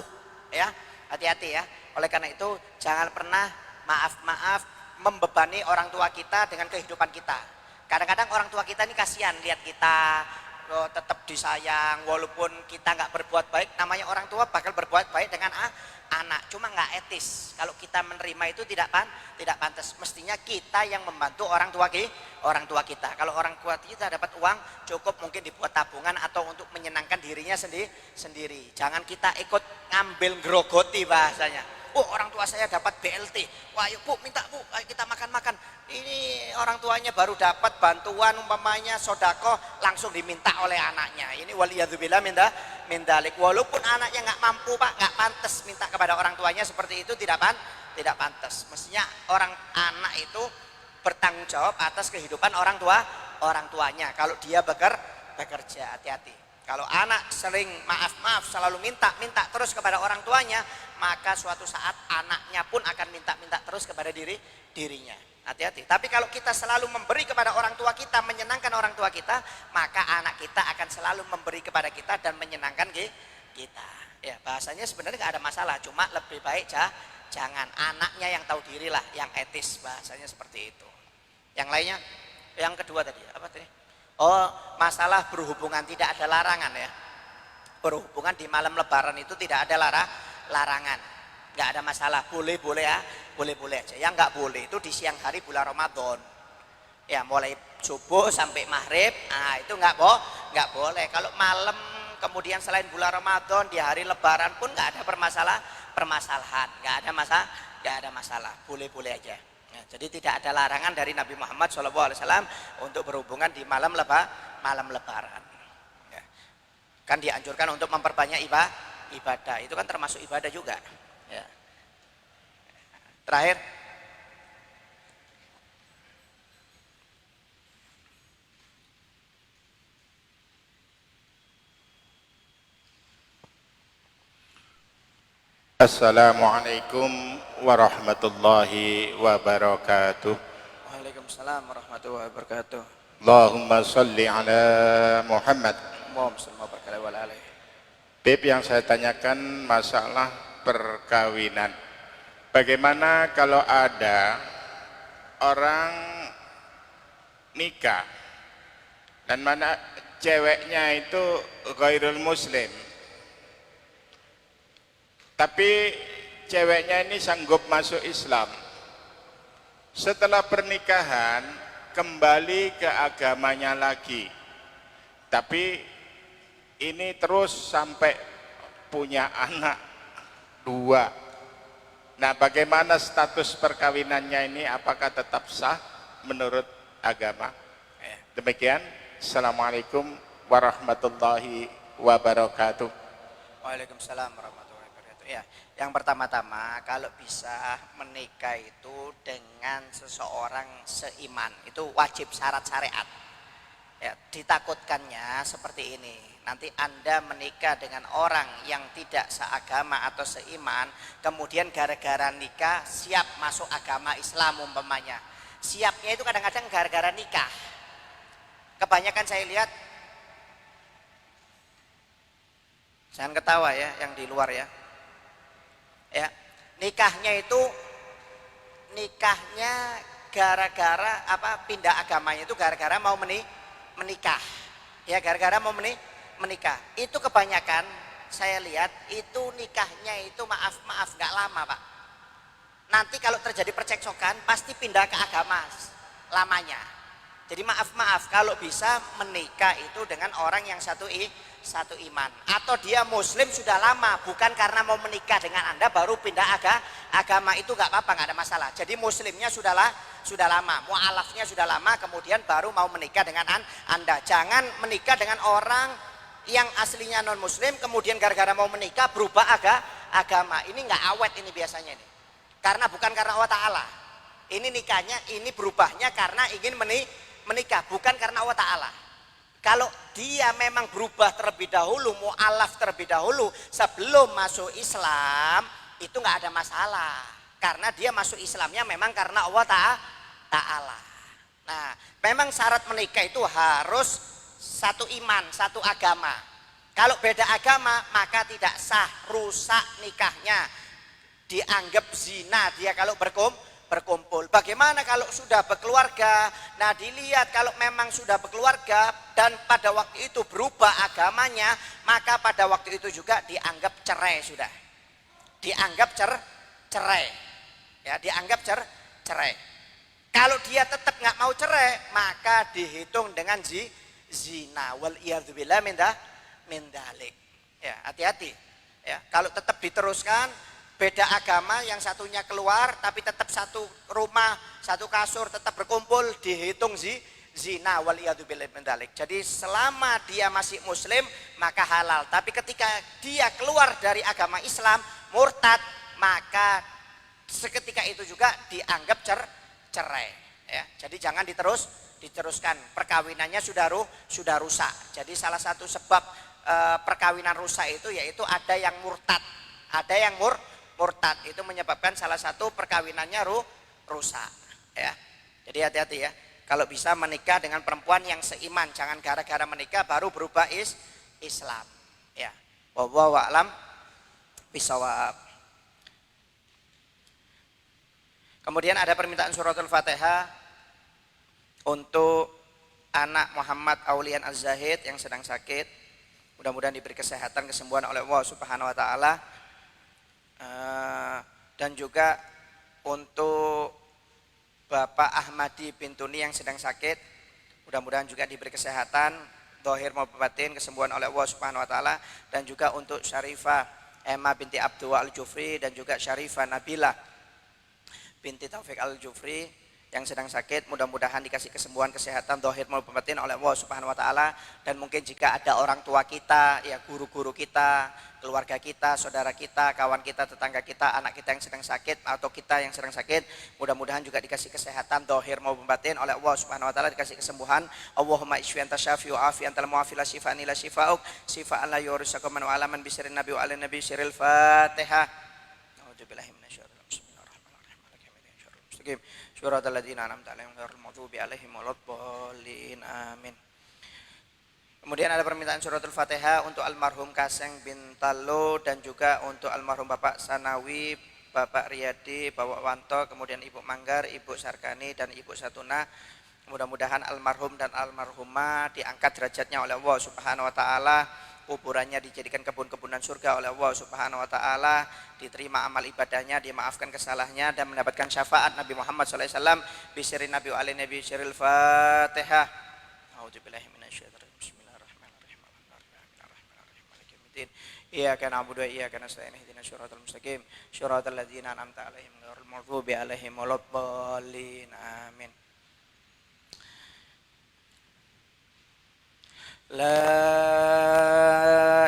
Speaker 4: Ya, hati-hati ya. Oleh karena itu jangan pernah maaf membebani orang tua kita dengan kehidupan kita. Kadang-kadang orang tua kita ini kasihan lihat kita tetap disayang walaupun kita nggak berbuat baik. Namanya orang tua bakal berbuat baik dengan anak, cuma nggak etis. Kalau kita menerima itu tidak pantas. Mestinya kita yang membantu orang tua kita. Kalau orang tua kita dapat uang cukup mungkin dibuat tabungan atau untuk menyenangkan dirinya sendiri. Jangan kita ikut ngambil grogoti bahasanya. Oh, orang tua saya dapat BLT. Wah, yuk Bu, minta Bu, ayo kita makan-makan. Ini orang tuanya baru dapat bantuan umpamanya sodako, langsung diminta oleh anaknya. Ini waliyadzubillah mindalik. Walaupun anaknya nggak mampu Pak, nggak pantas minta kepada orang tuanya seperti itu, tidak pantas. Mestinya anak itu bertanggung jawab atas kehidupan orang tuanya. Kalau dia bekerja, hati-hati. Kalau anak sering maaf selalu minta terus kepada orang tuanya, maka suatu saat anaknya pun akan minta-minta terus kepada dirinya. Hati-hati. Tapi kalau kita selalu memberi kepada orang tua kita, menyenangkan orang tua kita, maka anak kita akan selalu memberi kepada kita dan menyenangkan kita. Ya, bahasanya sebenarnya nggak ada masalah, cuma lebih baik jangan, anaknya yang tahu diri lah, yang etis, bahasanya seperti itu. Yang lainnya, yang kedua tadi apa tadi? Oh, masalah berhubungan tidak ada larangan ya. Berhubungan di malam lebaran itu tidak ada larangan, nggak ada masalah, boleh-boleh ya, boleh-boleh aja. Yang nggak boleh itu di siang hari bulan Ramadan, ya mulai subuh sampai maghrib, nah itu nggak boleh. Kalau malam kemudian selain bulan Ramadan di hari lebaran pun nggak ada permasalahan, nggak ada masalah, boleh-boleh aja. Ya, jadi tidak ada larangan dari Nabi Muhammad SAW untuk berhubungan di malam lebaran. Ya. Kan dianjurkan untuk memperbanyak ibadah, itu kan termasuk ibadah juga. Ya. Terakhir,
Speaker 7: Assalamualaikum warahmatullahi wabarakatuh.
Speaker 1: Waalaikumsalam warahmatullahi wabarakatuh.
Speaker 7: Allahumma salli ala Muhammad.
Speaker 1: Allahumma barik wa ala alihi.
Speaker 7: Beb, yang saya tanyakan masalah perkawinan. Bagaimana kalau ada orang nikah dan mana ceweknya itu ghairul muslim, tapi ceweknya ini sanggup masuk Islam. Setelah pernikahan kembali ke agamanya lagi, tapi ini terus sampai punya anak 2. Nah, bagaimana status perkawinannya ini? Apakah tetap sah menurut agama? Demikian. Assalamualaikum warahmatullahi wabarakatuh.
Speaker 4: Waalaikumsalam warahmatullahi wabarakatuh. Ya, yang pertama-tama kalau bisa menikah itu dengan seseorang seiman, itu wajib syarat syariat. Ya, ditakutkannya seperti ini. Nanti Anda menikah dengan orang yang tidak seagama atau seiman, kemudian gara-gara nikah siap masuk agama Islam umpamanya. Siapnya itu kadang-kadang gara-gara nikah. Kebanyakan saya lihat, jangan ketawa ya yang di luar ya. Ya, nikahnya gara-gara apa, pindah agamanya itu gara-gara mau menikah. Ya, gara-gara mau menikah. Itu kebanyakan saya lihat itu nikahnya itu maaf nggak lama, Pak. Nanti kalau terjadi percekcokan pasti pindah ke agama lamanya. Jadi maaf kalau bisa menikah itu dengan orang yang satu iman, atau dia muslim sudah lama, bukan karena mau menikah dengan Anda baru pindah agama, itu nggak apa-apa, nggak ada masalah. Jadi muslimnya sudah lama, mu'alafnya sudah lama, kemudian baru mau menikah dengan Anda. Jangan menikah dengan orang yang aslinya non muslim kemudian gara-gara mau menikah berubah agama. Ini nggak awet ini biasanya ini. Karena bukan karena Allah Ta'ala. Ini nikahnya, ini berubahnya karena ingin menikah, bukan karena Allah Ta'ala. Kalau dia memang berubah terlebih dahulu, mu'alaf terlebih dahulu sebelum masuk Islam, itu nggak ada masalah. Karena dia masuk Islamnya memang karena Allah Ta'ala. Nah, memang syarat menikah itu harus satu iman, satu agama. Kalau beda agama maka tidak sah, rusak nikahnya, dianggap zina dia kalau berkumpul. Bagaimana kalau sudah berkeluarga? Nah, dilihat kalau memang sudah berkeluarga dan pada waktu itu berubah agamanya, maka pada waktu itu juga dianggap cerai sudah. Dianggap cerai. Ya, dianggap cerai. Kalau dia tetap nggak mau cerai, maka dihitung dengan zina. Wal iyadzubillah min dzalik. Ya, hati-hati. Ya, kalau tetap diteruskan beda agama, yang satunya keluar tapi tetap satu rumah, satu kasur, tetap berkumpul, dihitung zina. Waliyadzubillah min dzalik. Jadi selama dia masih muslim maka halal, tapi ketika dia keluar dari agama Islam, murtad, maka seketika itu juga dianggap cerai. Ya, jadi jangan diteruskan, perkawinannya sudah rusak. Jadi salah satu sebab perkawinan rusak itu yaitu ada yang murtad, ada yang murtad, itu menyebabkan salah satu perkawinannya rusak ya. Jadi hati-hati ya, kalau bisa menikah dengan perempuan yang seiman, jangan gara-gara menikah baru berubah Islam ya. Wallahu a'lam bishawab. Kemudian ada permintaan suratul Fatihah untuk anak Muhammad Aulian Az-Zahid yang sedang sakit. Mudah-mudahan diberi kesehatan, kesembuhan oleh Allah Subhanahu wa taala. Dan juga untuk Bapak Ahmadi Bintuni yang sedang sakit, mudah-mudahan juga diberi kesehatan zahir maupun batin, kesembuhan oleh Allah Subhanahu wa taala. Dan juga untuk Syarifah Emma binti Abdul Al-Jufri dan juga Syarifah Nabilah binti Taufik Al-Jufri yang sedang sakit, mudah-mudahan dikasih kesembuhan, kesehatan zahir maupun batin oleh Allah Subhanahu wa taala. Dan mungkin jika ada orang tua kita, ya guru-guru kita, keluarga kita, saudara kita, kawan kita, tetangga kita, anak kita yang sedang sakit atau kita yang sedang sakit, mudah-mudahan juga dikasih kesehatan zahir maupun batin oleh Allah Subhanahu wa taala, dikasih kesembuhan. Allahumma ishfi anta syafi wa afi antal muafi la shifaan illa shifauk, shifaan la yursakum man wa alaman bi sirrin nabi wa ala nabi sirril Fatihah. A'udzubillahi minasyaitonir rajim. Bismillahirrahmanirrahim. Syuratal ladzina an'amta 'alaihim ghairil maghdubi 'alaihim waladdallin. Amin. Kemudian ada permintaan suratul Fatihah untuk almarhum Kaseng bin Talo dan juga untuk almarhum Bapak Sanawi, Bapak Riyadi, Bapak Wanto, kemudian Ibu Manggar, Ibu Sarkani dan Ibu Satuna. Mudah-mudahan almarhum dan almarhumah diangkat derajatnya oleh Allah Subhanahu wa taala, kuburannya dijadikan kebun-kebunan surga oleh Allah Subhanahu wa taala, diterima amal ibadahnya, dimaafkan kesalahannya dan mendapatkan syafaat Nabi Muhammad sallallahu alaihi wasallam bisirri nabi wa ali nabi sirril Fatihah. A'udzubillahi minasyaitonir rajim. Bismillahirrahmanirrahim. Alhamdulillahirabbil maliki yaumiddin. Iyyaka na'budu wa iyyaka nasta'in. Ihdinas siratal mustaqim. Siratal ladzina an'amta 'alaihim ghairil maghdubi 'alaihim waladdallin. Amin. La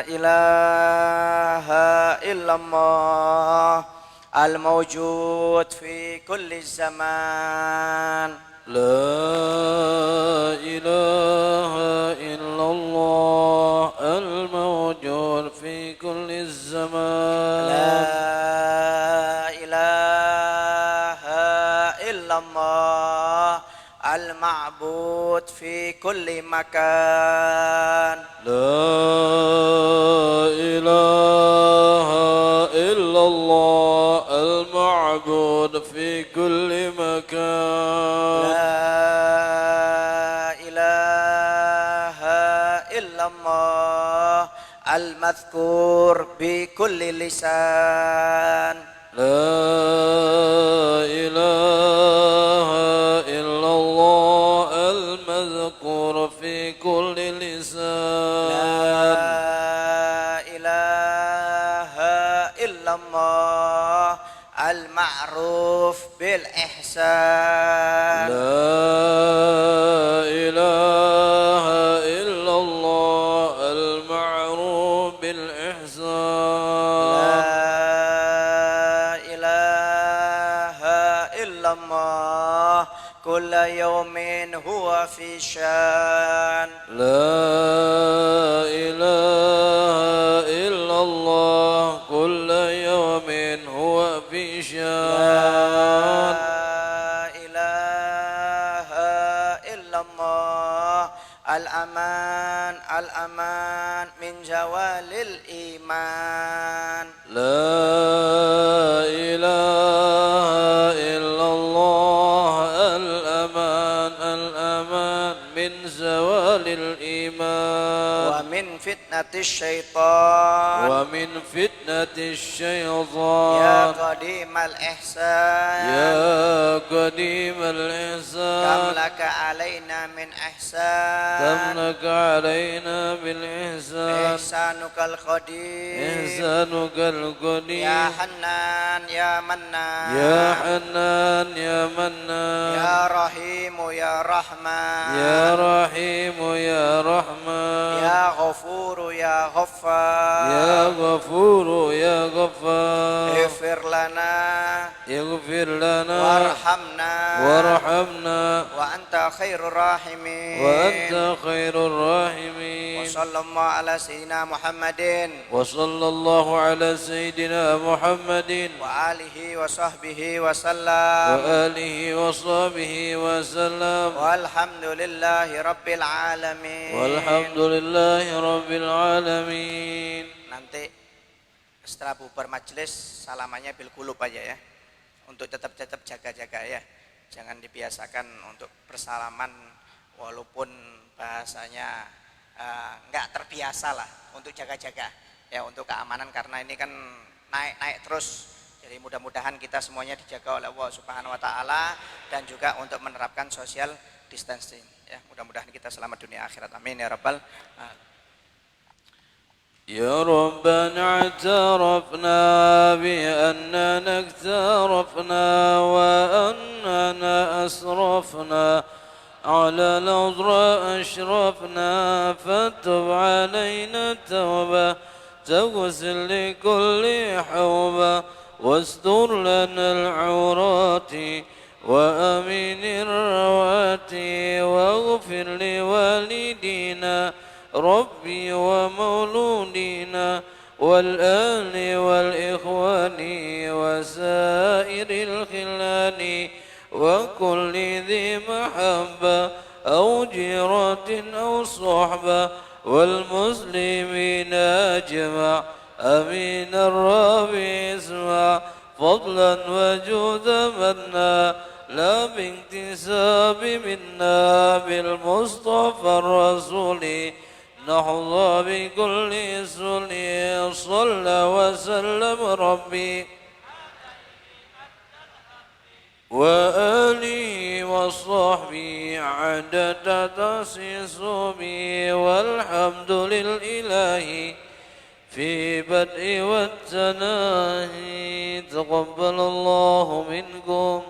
Speaker 4: ilaha illallah al-mawjud fi kulli zaman.
Speaker 3: La ilaha illallah al-mawjud fi kulli zaman.
Speaker 4: La ilaha illallah al-ma'bud fi kulli makan.
Speaker 3: La ilaha illallah al-ma'bud fi kulli makan.
Speaker 4: La ilaha illallah al-madhkur bi kulli lisan.
Speaker 3: La ilaha illallah al-madhkur fi kulli lisan.
Speaker 4: La ilaha illallah al-ma'ruf bil ihsan.
Speaker 3: La ilaha illallah al-ma'ruf bil ihsan.
Speaker 4: Kulla yawmin huwa fi syan.
Speaker 3: La ilaha illallah kulla yawmin huwa fi syan.
Speaker 4: La ilaha illallah al-aman al-aman min zawalil iman.
Speaker 3: La ilaha illallah al-aman al-aman min zawalil iman.
Speaker 4: Wa min fitnatis syaitan.
Speaker 3: Wa min fitnatis syaitan.
Speaker 4: Ya qadimal ihsan.
Speaker 3: Ya qadimal ihsan.
Speaker 4: Kam laka alaina min ihsan.
Speaker 3: Kam laka alaina bil ihsan.
Speaker 4: Ihsanukal qadim.
Speaker 3: Ihsanukal qadim.
Speaker 4: Ya Hannan ya Mannan.
Speaker 3: Ya Hannan ya Mannan.
Speaker 4: Ya Rahimu ya Rahman.
Speaker 3: Ya Rahimu ya Rahman.
Speaker 4: Ya Ghafuru ya Ghaffar.
Speaker 3: Ya Ghafuru ya Ghaffar.
Speaker 4: Ighfir lana
Speaker 3: Ighfir lana
Speaker 4: warhamna
Speaker 3: warhamna
Speaker 4: wa
Speaker 1: وأنت خير الراحمين
Speaker 3: وأنت خير الراحمين
Speaker 1: وصلى الله على سيدنا محمد
Speaker 3: وصلى الله على سيدنا محمد
Speaker 1: وآله وصحبه وسلم
Speaker 3: وآله وصحبه وسلم
Speaker 1: والحمد لله رب العالمين.
Speaker 3: والحمد لله رب العالمين.
Speaker 1: Nanti setelah bubar majelis salamannya bil qulub aja ya, untuk tetap jaga-jaga ya, jangan dibiasakan untuk bersalaman walaupun bahasanya nggak terbiasa lah, untuk jaga-jaga ya, untuk keamanan, karena ini kan naik terus. Jadi mudah-mudahan kita semuanya dijaga oleh Allah Subhanahu wa taala, dan juga untuk menerapkan social distancing ya. Mudah-mudahan kita selamat dunia akhirat. Amin ya rabbal alamin.
Speaker 3: يا ربنا اعترفنا بأننا اقترفنا وأننا أسرفنا على الأضراء أشرفنا، فتب علينا التوبة تغسل لكل حوبة، واستر لنا العورات وأمن الروات، واغفر لوالدينا ربي ومولودينا والآل والإخوان وسائر الخلان وكل ذي محبة أو جيرة أو صحبة والمسلمين أجمع. أمين الرب اسمع فضلا وجود منا لا باكتساب منا بالمصطفى الرسول نحظى بكل سنة صلى وسلم ربي وآله وصحبه عدد تأسيس بي، والحمد لله في بدء والتناهي. تقبل الله منكم